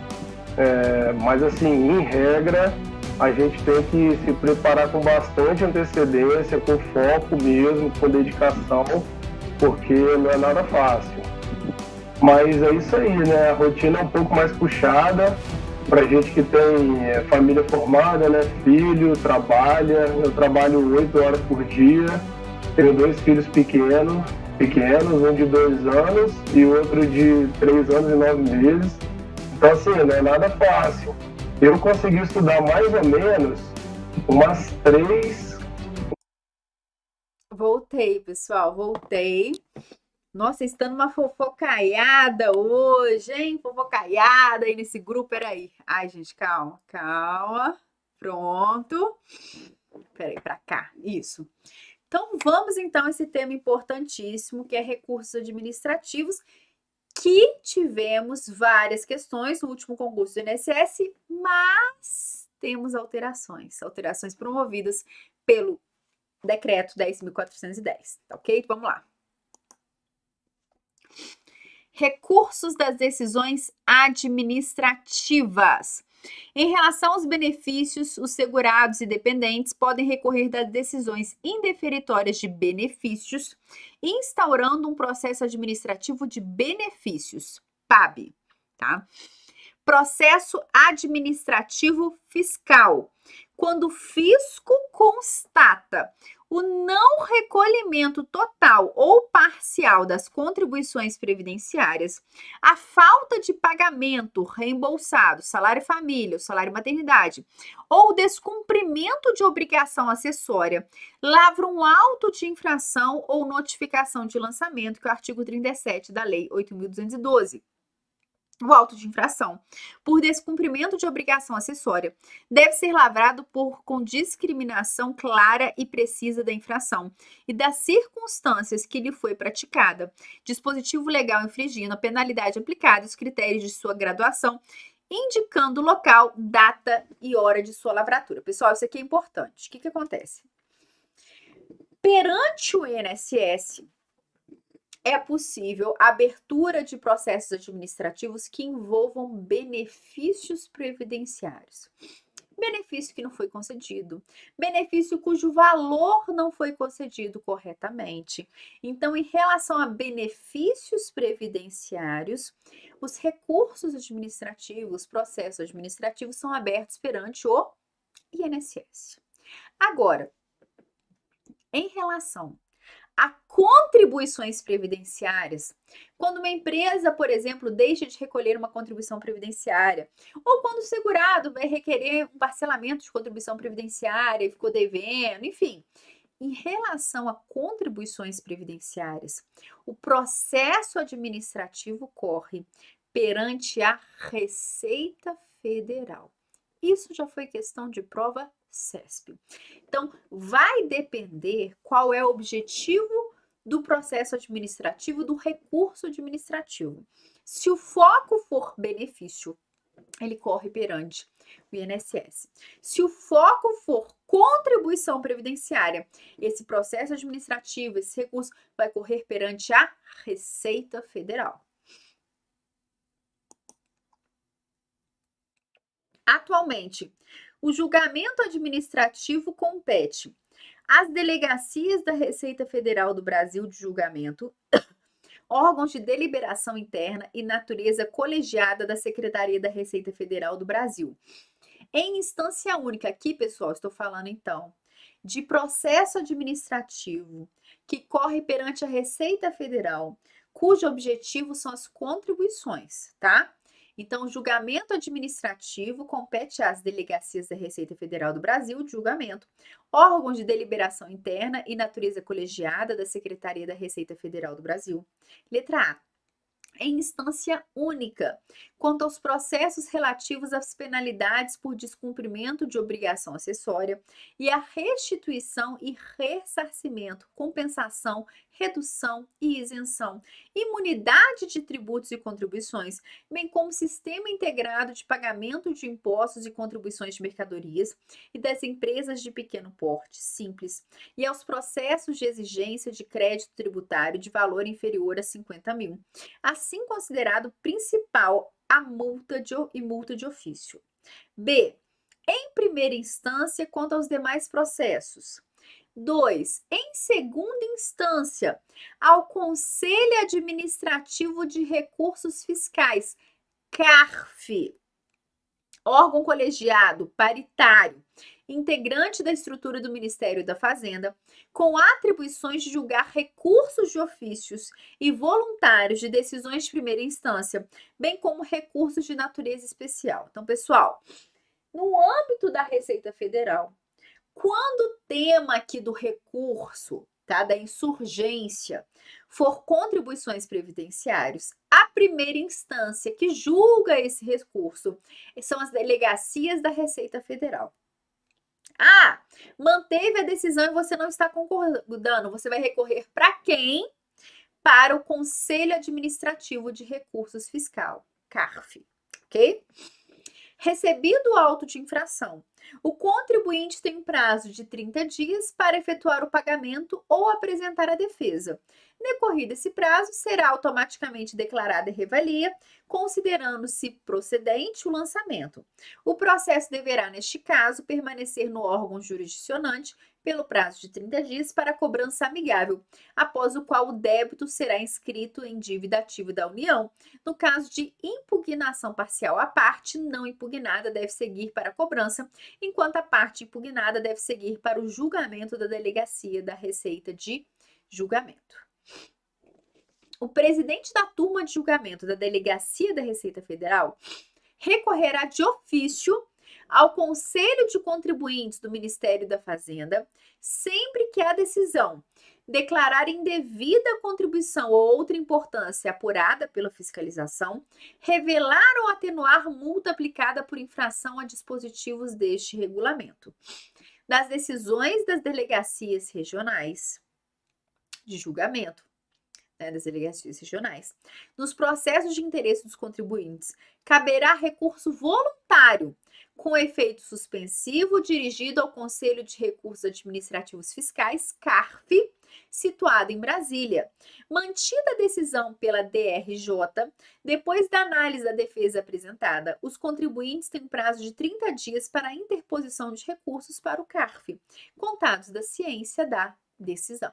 mas assim, em regra, a gente tem que se preparar com bastante antecedência, com foco mesmo, com dedicação, porque não é nada fácil. Mas é isso aí, né? A rotina é um pouco mais puxada, pra gente que tem família formada, né? Filho, trabalha, eu trabalho 8 horas por dia, tenho 2 filhos pequenos, um de 2 anos e outro de 3 anos e 9 meses. Então, assim, não é nada fácil. Eu consegui estudar mais ou menos umas 3... Voltei, pessoal, voltei. Nossa, estando uma fofocaiada hoje, hein? Fofocaiada aí nesse grupo, peraí. Ai, gente, calma, calma. Pronto. Peraí, pra cá, isso. Então, vamos então a esse tema importantíssimo, que é recursos administrativos, que tivemos várias questões no último concurso do INSS, mas temos alterações promovidas pelo decreto 10.410, tá ok? Vamos lá. Recursos das decisões administrativas. Em relação aos benefícios, os segurados e dependentes podem recorrer das decisões indeferitórias de benefícios, instaurando um processo administrativo de benefícios, PAB, tá? Processo administrativo fiscal. Quando o fisco constata o não recolhimento total ou parcial das contribuições previdenciárias, a falta de pagamento reembolsado, salário-família, salário-maternidade, ou descumprimento de obrigação acessória, lavra um auto de infração ou notificação de lançamento, que é o artigo 37 da Lei 8.212. O auto de infração, por descumprimento de obrigação acessória, deve ser lavrado com discriminação clara e precisa da infração e das circunstâncias que lhe foi praticada, dispositivo legal infringindo a penalidade aplicada e os critérios de sua graduação, indicando o local, data e hora de sua lavratura. Pessoal, isso aqui é importante. O que acontece? Perante o INSS, é possível a abertura de processos administrativos que envolvam benefícios previdenciários. Benefício que não foi concedido, benefício cujo valor não foi concedido corretamente. Então, em relação a benefícios previdenciários, os recursos administrativos, processos administrativos são abertos perante o INSS. Agora, em relação a contribuições previdenciárias, quando uma empresa, por exemplo, deixa de recolher uma contribuição previdenciária, ou quando o segurado vai requerer um parcelamento de contribuição previdenciária e ficou devendo, enfim. Em relação a contribuições previdenciárias, o processo administrativo corre perante a Receita Federal. Isso já foi questão de prova CESP. Então, vai depender qual é o objetivo do processo administrativo, do recurso administrativo. Se o foco for benefício, ele corre perante o INSS. Se o foco for contribuição previdenciária, esse processo administrativo, esse recurso vai correr perante a Receita Federal. Atualmente, o julgamento administrativo compete às delegacias da Receita Federal do Brasil de julgamento, órgãos de deliberação interna e natureza colegiada da Secretaria da Receita Federal do Brasil. Em instância única, aqui, pessoal, estou falando então de processo administrativo que corre perante a Receita Federal, cujo objetivo são as contribuições, tá? Então, o julgamento administrativo compete às delegacias da Receita Federal do Brasil de julgamento, órgãos de deliberação interna e natureza colegiada da Secretaria da Receita Federal do Brasil. Letra A. Em instância única, quanto aos processos relativos às penalidades por descumprimento de obrigação acessória e à restituição e ressarcimento, compensação, redução e isenção, imunidade de tributos e contribuições, bem como sistema integrado de pagamento de impostos e contribuições de mercadorias e das empresas de pequeno porte simples, e aos processos de exigência de crédito tributário de valor inferior a 50 mil. Assim considerado principal a multa de ofício. B. Em primeira instância, quanto aos demais processos. 2. Em segunda instância, ao Conselho Administrativo de Recursos Fiscais, CARF, órgão colegiado, paritário, integrante da estrutura do Ministério da Fazenda, com atribuições de julgar recursos de ofícios e voluntários de decisões de primeira instância, bem como recursos de natureza especial. Então, pessoal, no âmbito da Receita Federal, quando o tema aqui do recurso, tá, da insurgência, for contribuições previdenciárias, a primeira instância que julga esse recurso são as delegacias da Receita Federal. Ah, manteve a decisão e você não está concordando, você vai recorrer para quem? Para o Conselho Administrativo de Recursos Fiscal, CARF, ok? Recebido o auto de infração, o contribuinte tem um prazo de 30 dias para efetuar o pagamento ou apresentar a defesa. Decorrido esse prazo, será automaticamente declarada a revalia, considerando-se procedente o lançamento. O processo deverá, neste caso, permanecer no órgão jurisdicionante pelo prazo de 30 dias para cobrança amigável, após o qual o débito será inscrito em dívida ativa da União. No caso de impugnação parcial, a parte não impugnada deve seguir para a cobrança, enquanto a parte impugnada deve seguir para o julgamento da delegacia da Receita de Julgamento. O presidente da turma de julgamento da Delegacia da Receita Federal recorrerá de ofício ao Conselho de Contribuintes do Ministério da Fazenda, sempre que a decisão declarar indevida contribuição ou outra importância apurada pela fiscalização, revelar ou atenuar multa aplicada por infração a dispositivos deste regulamento. Das decisões das delegacias regionais de julgamento, das delegacias regionais, nos processos de interesse dos contribuintes, caberá recurso voluntário com efeito suspensivo dirigido ao Conselho de Recursos Administrativos Fiscais, CARF, situado em Brasília. Mantida a decisão pela DRJ, depois da análise da defesa apresentada, os contribuintes têm um prazo de 30 dias para a interposição de recursos para o CARF, contados da ciência da decisão.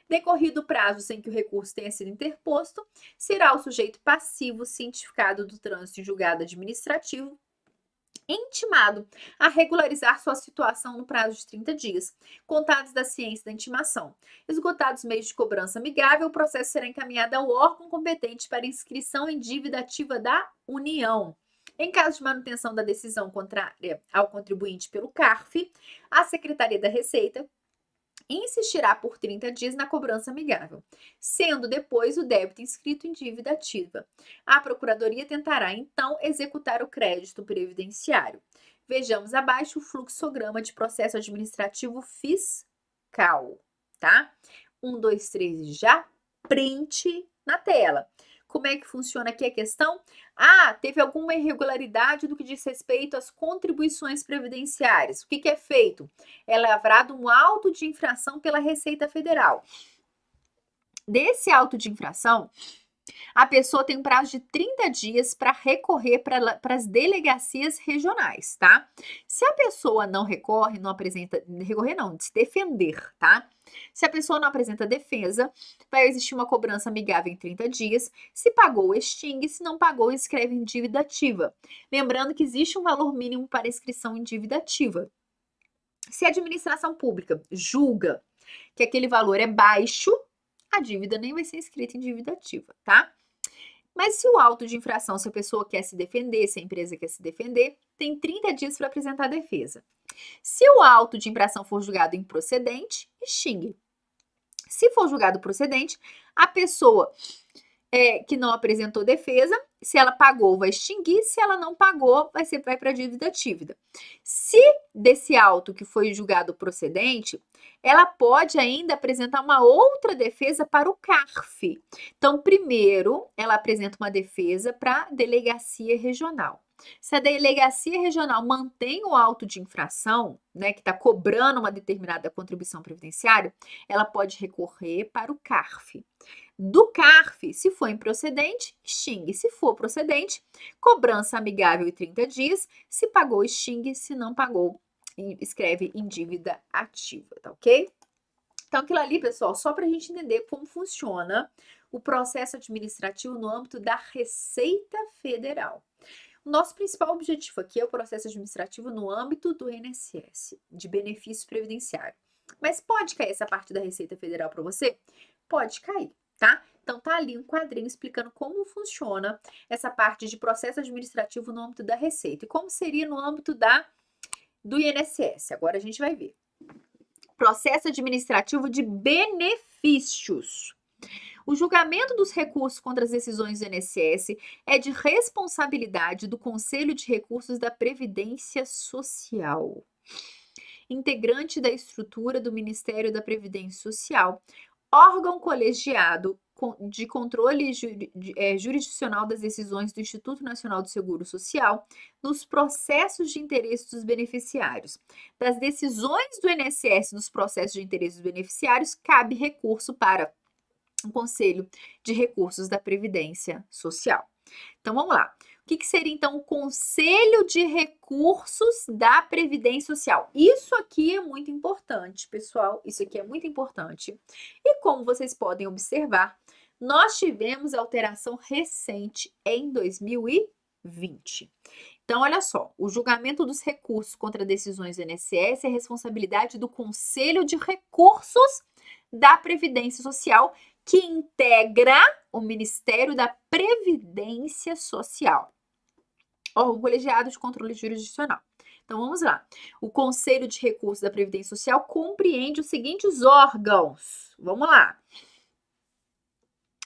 Decorrido o prazo sem que o recurso tenha sido interposto, será o sujeito passivo cientificado do trânsito em julgado administrativo intimado a regularizar sua situação no prazo de 30 dias, contados da ciência da intimação. Esgotados os meios de cobrança amigável, o processo será encaminhado ao órgão competente para inscrição em dívida ativa da União. Em caso de manutenção da decisão contrária ao contribuinte pelo CARF, a Secretaria da Receita insistirá por 30 dias na cobrança amigável, sendo depois o débito inscrito em dívida ativa. A Procuradoria tentará, então, executar o crédito previdenciário. Vejamos abaixo o fluxograma de processo administrativo fiscal, tá? 1, 2, 3 e já print na tela. Como é que funciona aqui a questão? Ah, teve alguma irregularidade no que diz respeito às contribuições previdenciárias. O que é feito? É lavrado um auto de infração pela Receita Federal. Desse auto de infração, A pessoa tem um prazo de 30 dias para recorrer para as delegacias regionais, tá? Se a pessoa não recorre, não apresenta, recorrer não, se defender, tá? Se a pessoa não apresenta defesa, vai existir uma cobrança amigável em 30 dias. Se pagou, extingue. Se não pagou, inscreve em dívida ativa. Lembrando que existe um valor mínimo para inscrição em dívida ativa. Se a administração pública julga que aquele valor é baixo, a dívida nem vai ser inscrita em dívida ativa, tá? Mas se o auto de infração, se a pessoa quer se defender, se a empresa quer se defender, tem 30 dias para apresentar a defesa. Se o auto de infração for julgado improcedente, extingue. Se for julgado procedente, a pessoa que não apresentou defesa, se ela pagou, vai extinguir. Se ela não pagou, vai para a dívida ativa. Se desse auto que foi julgado procedente, ela pode ainda apresentar uma outra defesa para o CARF. Então, primeiro, ela apresenta uma defesa para a delegacia regional. Se a delegacia regional mantém o auto de infração, né, que está cobrando uma determinada contribuição previdenciária, ela pode recorrer para o CARF. Do CARF, se for improcedente, extingue. Se for procedente, cobrança amigável em 30 dias. Se pagou, extingue. Se não pagou, escreve em dívida ativa, tá ok? Então, aquilo ali, pessoal, só para a gente entender como funciona o processo administrativo no âmbito da Receita Federal. O nosso principal objetivo aqui é o processo administrativo no âmbito do INSS, de benefício previdenciário. Mas pode cair essa parte da Receita Federal para você? Pode cair, tá? Então, tá ali um quadrinho explicando como funciona essa parte de processo administrativo no âmbito da Receita e como seria no âmbito do INSS. Agora a gente vai ver. Processo administrativo de benefícios. O julgamento dos recursos contra as decisões do INSS é de responsabilidade do Conselho de Recursos da Previdência Social, integrante da estrutura do Ministério da Previdência Social, órgão colegiado de controle jurisdicional das decisões do Instituto Nacional do Seguro Social nos processos de interesse dos beneficiários. Das decisões do INSS nos processos de interesse dos beneficiários, cabe recurso para o Conselho de Recursos da Previdência Social. Então, vamos lá. O que seria, então, o Conselho de Recursos da Previdência Social? Isso aqui é muito importante, pessoal. Isso aqui é muito importante. E como vocês podem observar, nós tivemos alteração recente em 2020. Então, olha só. O julgamento dos recursos contra decisões do INSS é responsabilidade do Conselho de Recursos da Previdência Social, que integra o Ministério da Previdência Social, órgão colegiado de controle jurisdicional. Então, vamos lá. O Conselho de Recursos da Previdência Social compreende os seguintes órgãos. Vamos lá.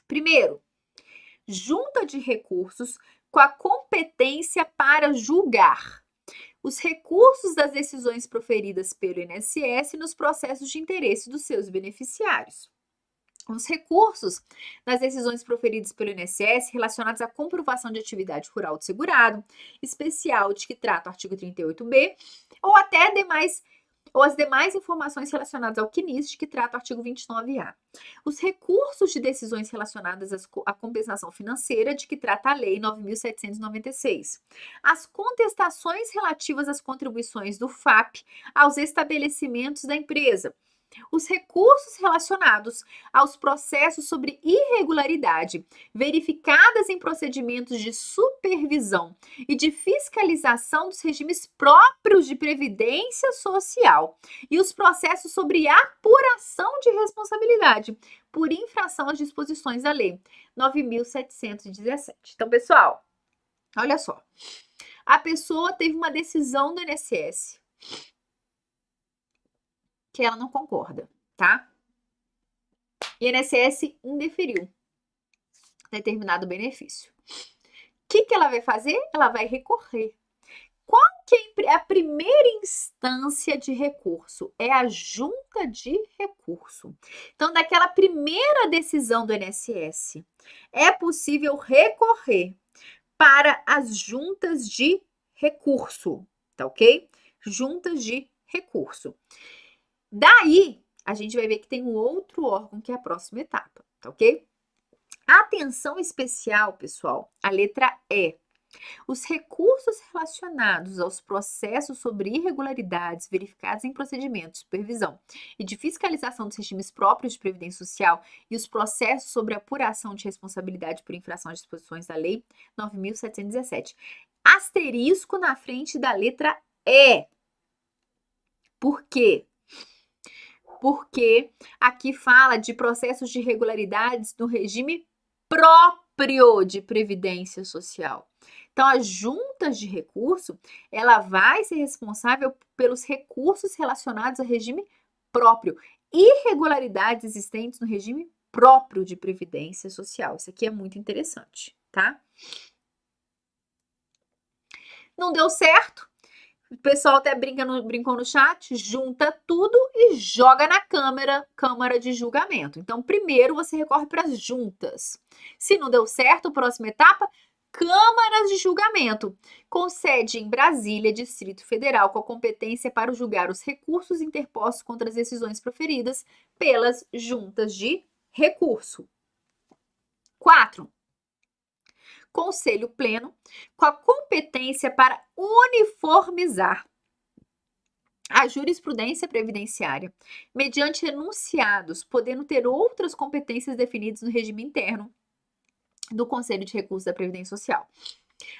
Primeiro, junta de recursos com a competência para julgar os recursos das decisões proferidas pelo INSS nos processos de interesse dos seus beneficiários. Os recursos das decisões proferidas pelo INSS relacionados à comprovação de atividade rural do segurado, especial de que trata o artigo 38b, ou até as demais informações relacionadas ao CNIS, de que trata o artigo 29A. Os recursos de decisões relacionadas à compensação financeira, de que trata a Lei 9.796. As contestações relativas às contribuições do FAP aos estabelecimentos da empresa. Os recursos relacionados aos processos sobre irregularidade verificadas em procedimentos de supervisão e de fiscalização dos regimes próprios de previdência social e os processos sobre apuração de responsabilidade por infração às disposições da Lei 9.717. Então, pessoal, olha só. A pessoa teve uma decisão do INSS que ela não concorda, tá? E o INSS indeferiu determinado benefício. O que ela vai fazer? Ela vai recorrer. Qual que é a primeira instância de recurso? É a junta de recurso. Então, daquela primeira decisão do INSS, é possível recorrer para as juntas de recurso, tá ok? Juntas de recurso. Daí, a gente vai ver que tem um outro órgão que é a próxima etapa, tá ok? Atenção especial, pessoal, a letra E. Os recursos relacionados aos processos sobre irregularidades verificados em procedimentos de supervisão e de fiscalização dos regimes próprios de previdência social e os processos sobre apuração de responsabilidade por infração às disposições da Lei 9.717. Asterisco na frente da letra E. Por quê? Porque aqui fala de processos de irregularidades no regime próprio de previdência social. Então, as juntas de recurso, ela vai ser responsável pelos recursos relacionados ao regime próprio. Irregularidades existentes no regime próprio de previdência social. Isso aqui é muito interessante, tá? Não deu certo? O pessoal até brincou no chat, junta tudo e joga na Câmara de Julgamento. Então, primeiro você recorre para as juntas. Se não deu certo, a próxima etapa, Câmaras de Julgamento, com sede em Brasília, Distrito Federal, com a competência para julgar os recursos interpostos contra as decisões proferidas pelas juntas de recurso. 4. Conselho Pleno, com a competência para uniformizar a jurisprudência previdenciária, mediante enunciados, podendo ter outras competências definidas no regime interno do Conselho de Recursos da Previdência Social.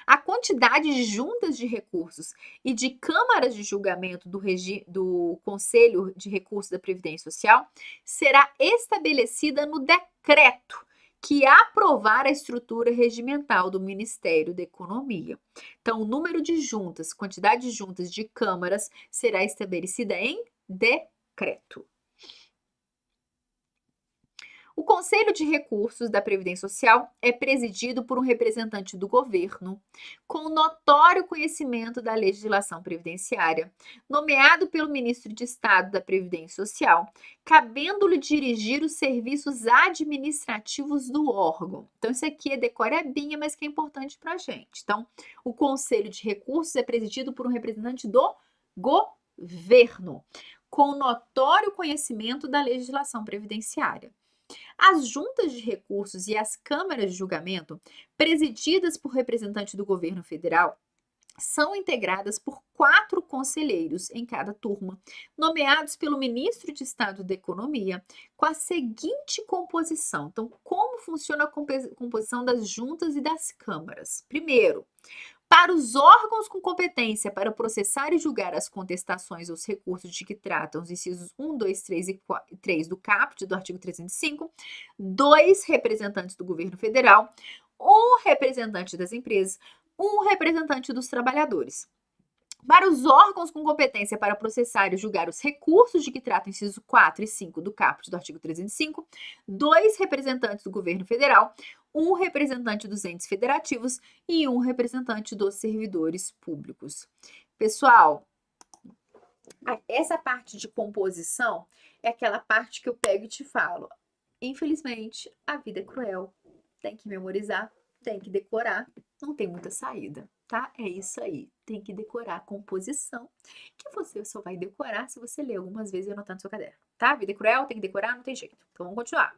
A quantidade de juntas de recursos e de câmaras de julgamento do Conselho de Recursos da Previdência Social será estabelecida no decreto que aprovar a estrutura regimental do Ministério da Economia. Então, o número de juntas, quantidade de juntas de câmaras será estabelecida em decreto. O Conselho de Recursos da Previdência Social é presidido por um representante do governo, com notório conhecimento da legislação previdenciária, nomeado pelo ministro de Estado da Previdência Social, cabendo-lhe dirigir os serviços administrativos do órgão. Então, isso aqui é decorebinha, mas que é importante para a gente. Então, o Conselho de Recursos é presidido por um representante do governo, com notório conhecimento da legislação previdenciária. As juntas de recursos e as câmaras de julgamento, presididas por representante do governo federal, são integradas por 4 conselheiros em cada turma, nomeados pelo ministro de Estado da Economia, com a seguinte composição. Então, como funciona a composição das juntas e das câmaras? Primeiro, para os órgãos com competência para processar e julgar as contestações aos recursos de que tratam os incisos 1, 2, 3 e 3 do caput do artigo 305, 2 representantes do governo federal, 1 representante das empresas, 1 representante dos trabalhadores. Para os órgãos com competência para processar e julgar os recursos de que tratam incisos 4 e 5 do caput do artigo 305, 2 representantes do governo federal, 1 representante dos entes federativos e 1 representante dos servidores públicos. Pessoal, essa parte de composição é aquela parte que eu pego e te falo. Infelizmente, a vida é cruel. Tem que memorizar, tem que decorar, não tem muita saída, tá? É isso aí. Tem que decorar a composição, que você só vai decorar se você ler algumas vezes e anotar no seu caderno, tá? Vida é cruel, tem que decorar, não tem jeito. Então, vamos continuar.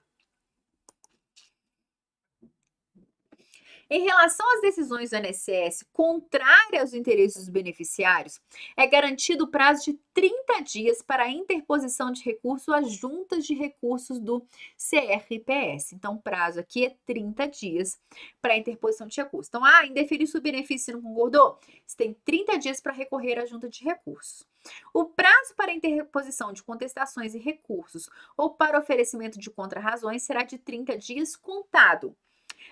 Em relação às decisões do INSS contrárias aos interesses dos beneficiários, é garantido o prazo de 30 dias para a interposição de recurso às juntas de recursos do CRPS. Então, o prazo aqui é 30 dias para a interposição de recurso. Então, indeferiu o benefício, você não concordou? Você tem 30 dias para recorrer à junta de recursos. O prazo para a interposição de contestações e recursos ou para oferecimento de contrarrazões será de 30 dias contado.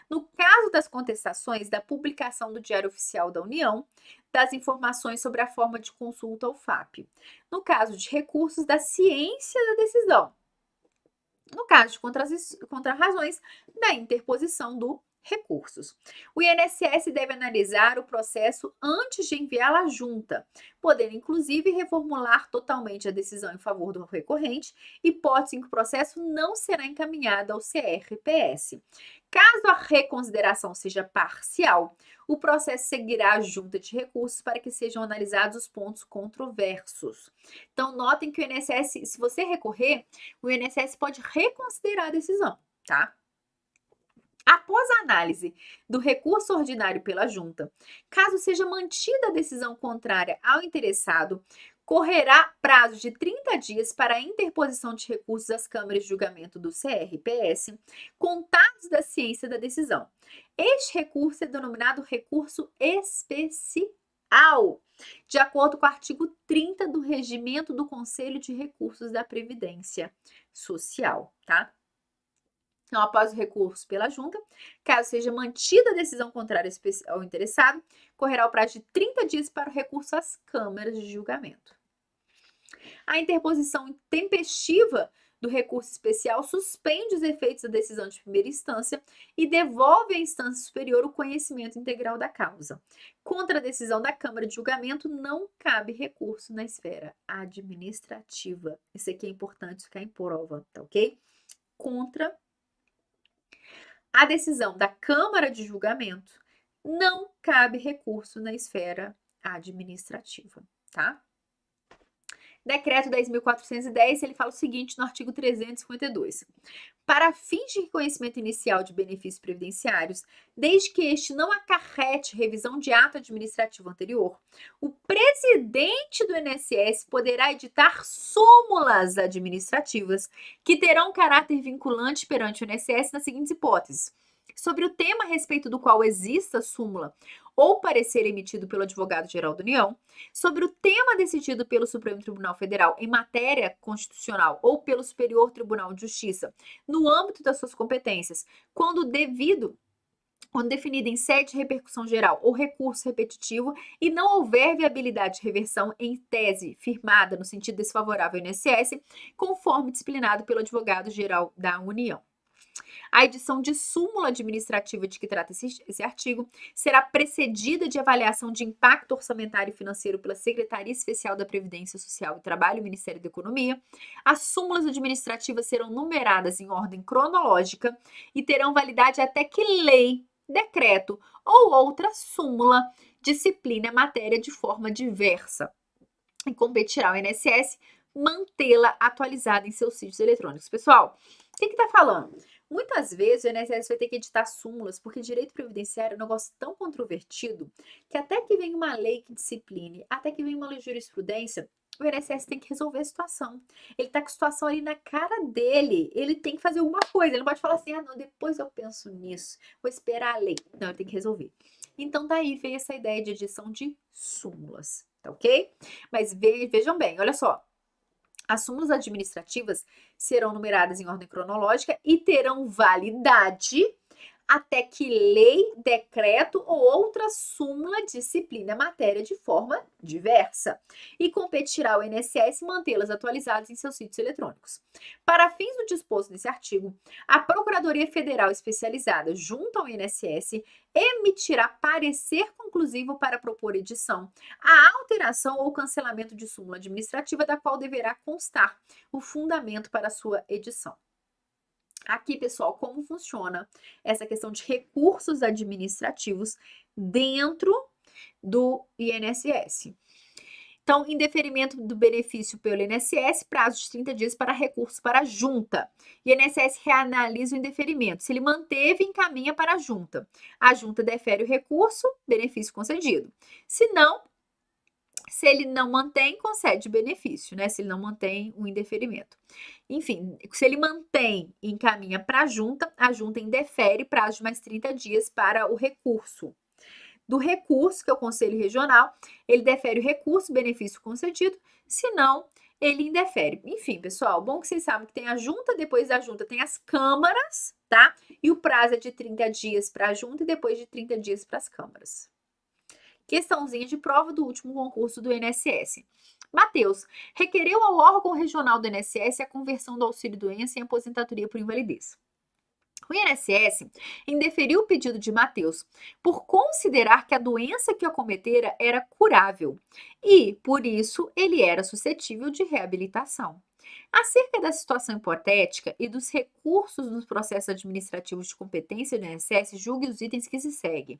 No caso das contestações, da publicação do Diário Oficial da União, das informações sobre a forma de consulta ao FAP. No caso de recursos, da ciência da decisão. No caso de contrarrazões, da interposição do recursos. O INSS deve analisar o processo antes de enviá-lo à junta, podendo inclusive reformular totalmente a decisão em favor do recorrente, hipótese em que o processo não será encaminhado ao CRPS. Caso a reconsideração seja parcial, o processo seguirá à junta de recursos para que sejam analisados os pontos controversos. Então, notem que o INSS, se você recorrer, o INSS pode reconsiderar a decisão, tá? Após a análise do recurso ordinário pela Junta, caso seja mantida a decisão contrária ao interessado, correrá prazo de 30 dias para a interposição de recursos às câmaras de julgamento do CRPS, contados da ciência da decisão. Este recurso é denominado recurso especial, de acordo com o artigo 30 do Regimento do Conselho de Recursos da Previdência Social, tá? Então, após o recurso pela Junta, caso seja mantida a decisão contrária ao interessado, correrá o prazo de 30 dias para o recurso às câmaras de julgamento. A interposição intempestiva do recurso especial suspende os efeitos da decisão de primeira instância e devolve à instância superior o conhecimento integral da causa. Contra a decisão da Câmara de Julgamento, não cabe recurso na esfera administrativa. Isso aqui é importante ficar em prova, tá ok? Contra a decisão da Câmara de Julgamento, não cabe recurso na esfera administrativa, tá? Decreto 10.410, ele fala o seguinte no artigo 352. Para fins de reconhecimento inicial de benefícios previdenciários, desde que este não acarrete revisão de ato administrativo anterior, o presidente do INSS poderá editar súmulas administrativas que terão caráter vinculante perante o INSS nas seguintes hipóteses: sobre o tema a respeito do qual exista súmula ou parecer emitido pelo advogado-geral da União, sobre o tema decidido pelo Supremo Tribunal Federal em matéria constitucional ou pelo Superior Tribunal de Justiça, no âmbito das suas competências, quando devido, quando definida em sede de repercussão geral ou recurso repetitivo e não houver viabilidade de reversão em tese firmada no sentido desfavorável ao INSS, conforme disciplinado pelo advogado-geral da União. A edição de súmula administrativa de que trata esse artigo será precedida de avaliação de impacto orçamentário e financeiro pela Secretaria Especial da Previdência Social e Trabalho e Ministério da Economia. As súmulas administrativas serão numeradas em ordem cronológica e terão validade até que lei, decreto ou outra súmula discipline a matéria de forma diversa e competirá ao INSS mantê-la atualizada em seus sítios eletrônicos. Pessoal, o que está falando? Muitas vezes o INSS vai ter que editar súmulas, porque direito previdenciário é um negócio tão controvertido que até que vem uma lei que discipline, até que vem uma jurisprudência, o INSS tem que resolver a situação. Ele está com a situação ali na cara dele, ele tem que fazer alguma coisa, ele não pode falar assim, não, depois eu penso nisso, vou esperar a lei. Não, ele tem que resolver. Então daí veio essa ideia de edição de súmulas, tá ok? Mas vejam bem, olha só. As súmulas administrativas serão numeradas em ordem cronológica e terão validade até que lei, decreto ou outra súmula discipline a matéria de forma diversa e competirá ao INSS mantê-las atualizadas em seus sítios eletrônicos. Para fins do disposto nesse artigo, a Procuradoria Federal Especializada junto ao INSS emitirá parecer conclusivo para propor edição, a alteração ou cancelamento de súmula administrativa da qual deverá constar o fundamento para sua edição. Aqui, pessoal, como funciona essa questão de recursos administrativos dentro do INSS. Então, em deferimento do benefício pelo INSS, prazo de 30 dias para recurso para a junta. O INSS reanalisa o indeferimento. Se ele manteve, encaminha para a junta. A junta defere o recurso, benefício concedido. Se ele não mantém, concede benefício, né? Se ele não mantém o indeferimento. Enfim, se ele mantém e encaminha para a junta indefere prazo de mais 30 dias para o recurso. Do recurso, que é o Conselho Regional, ele defere o recurso, benefício concedido, se não, ele indefere. Enfim, pessoal, bom que vocês sabem que tem a junta, depois da junta tem as câmaras, tá? E o prazo é de 30 dias para a junta e depois de 30 dias para as câmaras. Questãozinha de prova do último concurso do INSS. Matheus, requereu ao órgão regional do INSS a conversão do auxílio-doença em aposentadoria por invalidez. O INSS indeferiu o pedido de Matheus por considerar que a doença que o acometera era curável e, por isso, ele era suscetível de reabilitação. Acerca da situação hipotética e dos recursos nos processos administrativos de competência do INSS, julgue os itens que se seguem.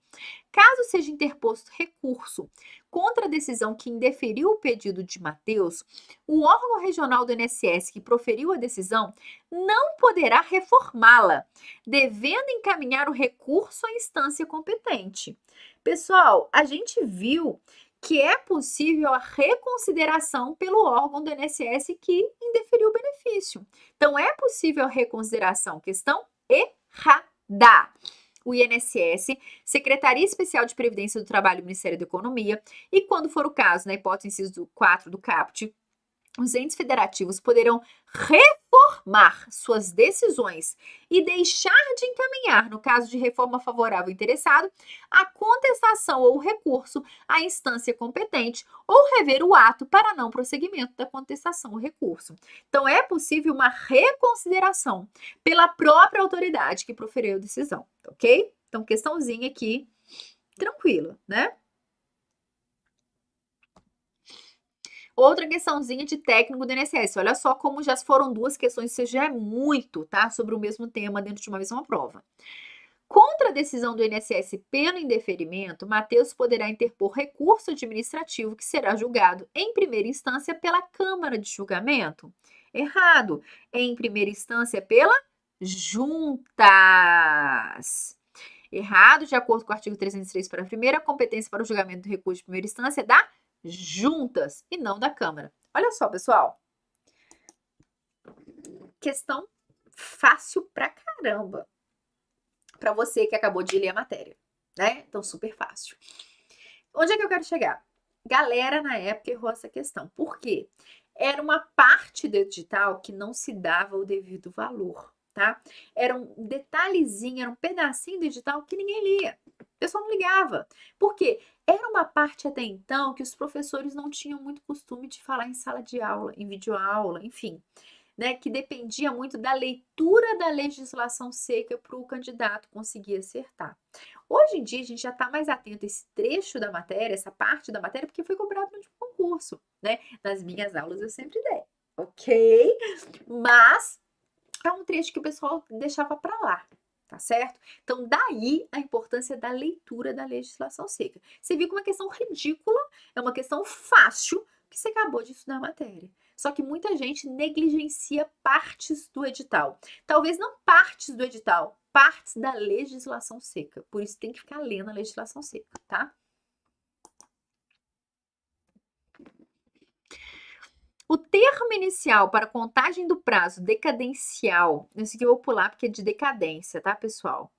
Caso seja interposto recurso contra a decisão que indeferiu o pedido de Matheus, o órgão regional do INSS que proferiu a decisão não poderá reformá-la, devendo encaminhar o recurso à instância competente. Pessoal, a gente viu que é possível a reconsideração pelo órgão do INSS que indeferiu o benefício. Então, é possível a reconsideração. Questão errada. O INSS, Secretaria Especial de Previdência do Trabalho e Ministério da Economia, e quando for o caso, na hipótese inciso 4 do CAPT, os entes federativos poderão reformar suas decisões e deixar de encaminhar, no caso de reforma favorável ao interessado, a contestação ou recurso à instância competente ou rever o ato para não prosseguimento da contestação ou recurso. Então, é possível uma reconsideração pela própria autoridade que proferiu a decisão, ok? Então, questãozinha aqui, tranquila, né? Outra questãozinha de técnico do INSS. Olha só como já foram duas questões, isso já é muito, tá? Sobre o mesmo tema dentro de uma mesma prova. Contra a decisão do INSS pelo indeferimento, Matheus poderá interpor recurso administrativo que será julgado em primeira instância pela Câmara de Julgamento. Errado. Em primeira instância pela juntas. Errado, de acordo com o artigo 303, parágrafo 1º, a competência para o julgamento do recurso de primeira instância é da juntas e não da Câmara. Olha só, pessoal. Questão fácil pra caramba. Pra você que acabou de ler a matéria, né? Então, super fácil. Onde é que eu quero chegar? Galera, na época, errou essa questão. Por quê? Era uma parte do edital que não se dava o devido valor, tá? Era um detalhezinho, era um pedacinho do edital que ninguém lia. O pessoal não ligava. Por quê? Era uma parte até então que os professores não tinham muito costume de falar em sala de aula, em videoaula, enfim, né? Que dependia muito da leitura da legislação seca para o candidato conseguir acertar. Hoje em dia, a gente já está mais atento a esse trecho da matéria, essa parte da matéria, porque foi cobrado no concurso, né? Nas minhas aulas eu sempre dei, ok? Mas é um trecho que o pessoal deixava para lá. Tá certo? Então, daí a importância da leitura da legislação seca. Você viu que é uma questão ridícula, é uma questão fácil que você acabou de estudar a matéria. Só que muita gente negligencia partes do edital. Talvez não partes do edital, partes da legislação seca. Por isso tem que ficar lendo a legislação seca, tá? O termo inicial para contagem do prazo decadencial, esse aqui eu vou pular porque é de decadência, tá, pessoal?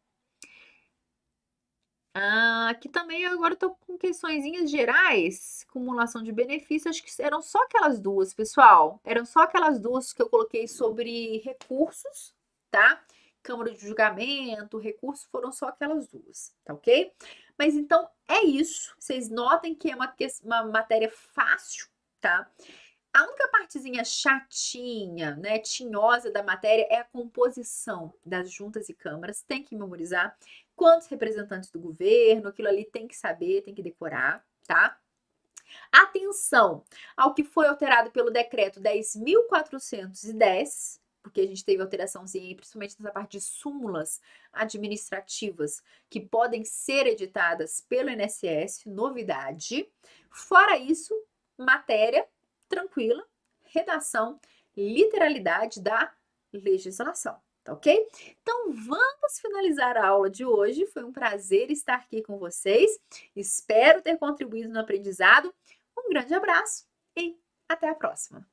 Aqui também agora eu tô com questõezinhas gerais, acumulação de benefícios, acho que eram só aquelas duas, pessoal. Eram só aquelas duas que eu coloquei sobre recursos, tá? Câmara de julgamento, recurso, foram só aquelas duas, tá ok? Mas então é isso. Vocês notem que é uma matéria fácil, tá? A única partezinha chatinha, né, tinhosa da matéria é a composição das juntas e câmaras. Tem que memorizar quantos representantes do governo, aquilo ali tem que saber, tem que decorar, tá? Atenção ao que foi alterado pelo decreto 10.410, porque a gente teve alteraçãozinha, principalmente nessa parte de súmulas administrativas que podem ser editadas pelo INSS, novidade. Fora isso, matéria tranquila, redação, literalidade da legislação, tá ok? Então, vamos finalizar a aula de hoje. Foi um prazer estar aqui com vocês. Espero ter contribuído no aprendizado. Um grande abraço e até a próxima!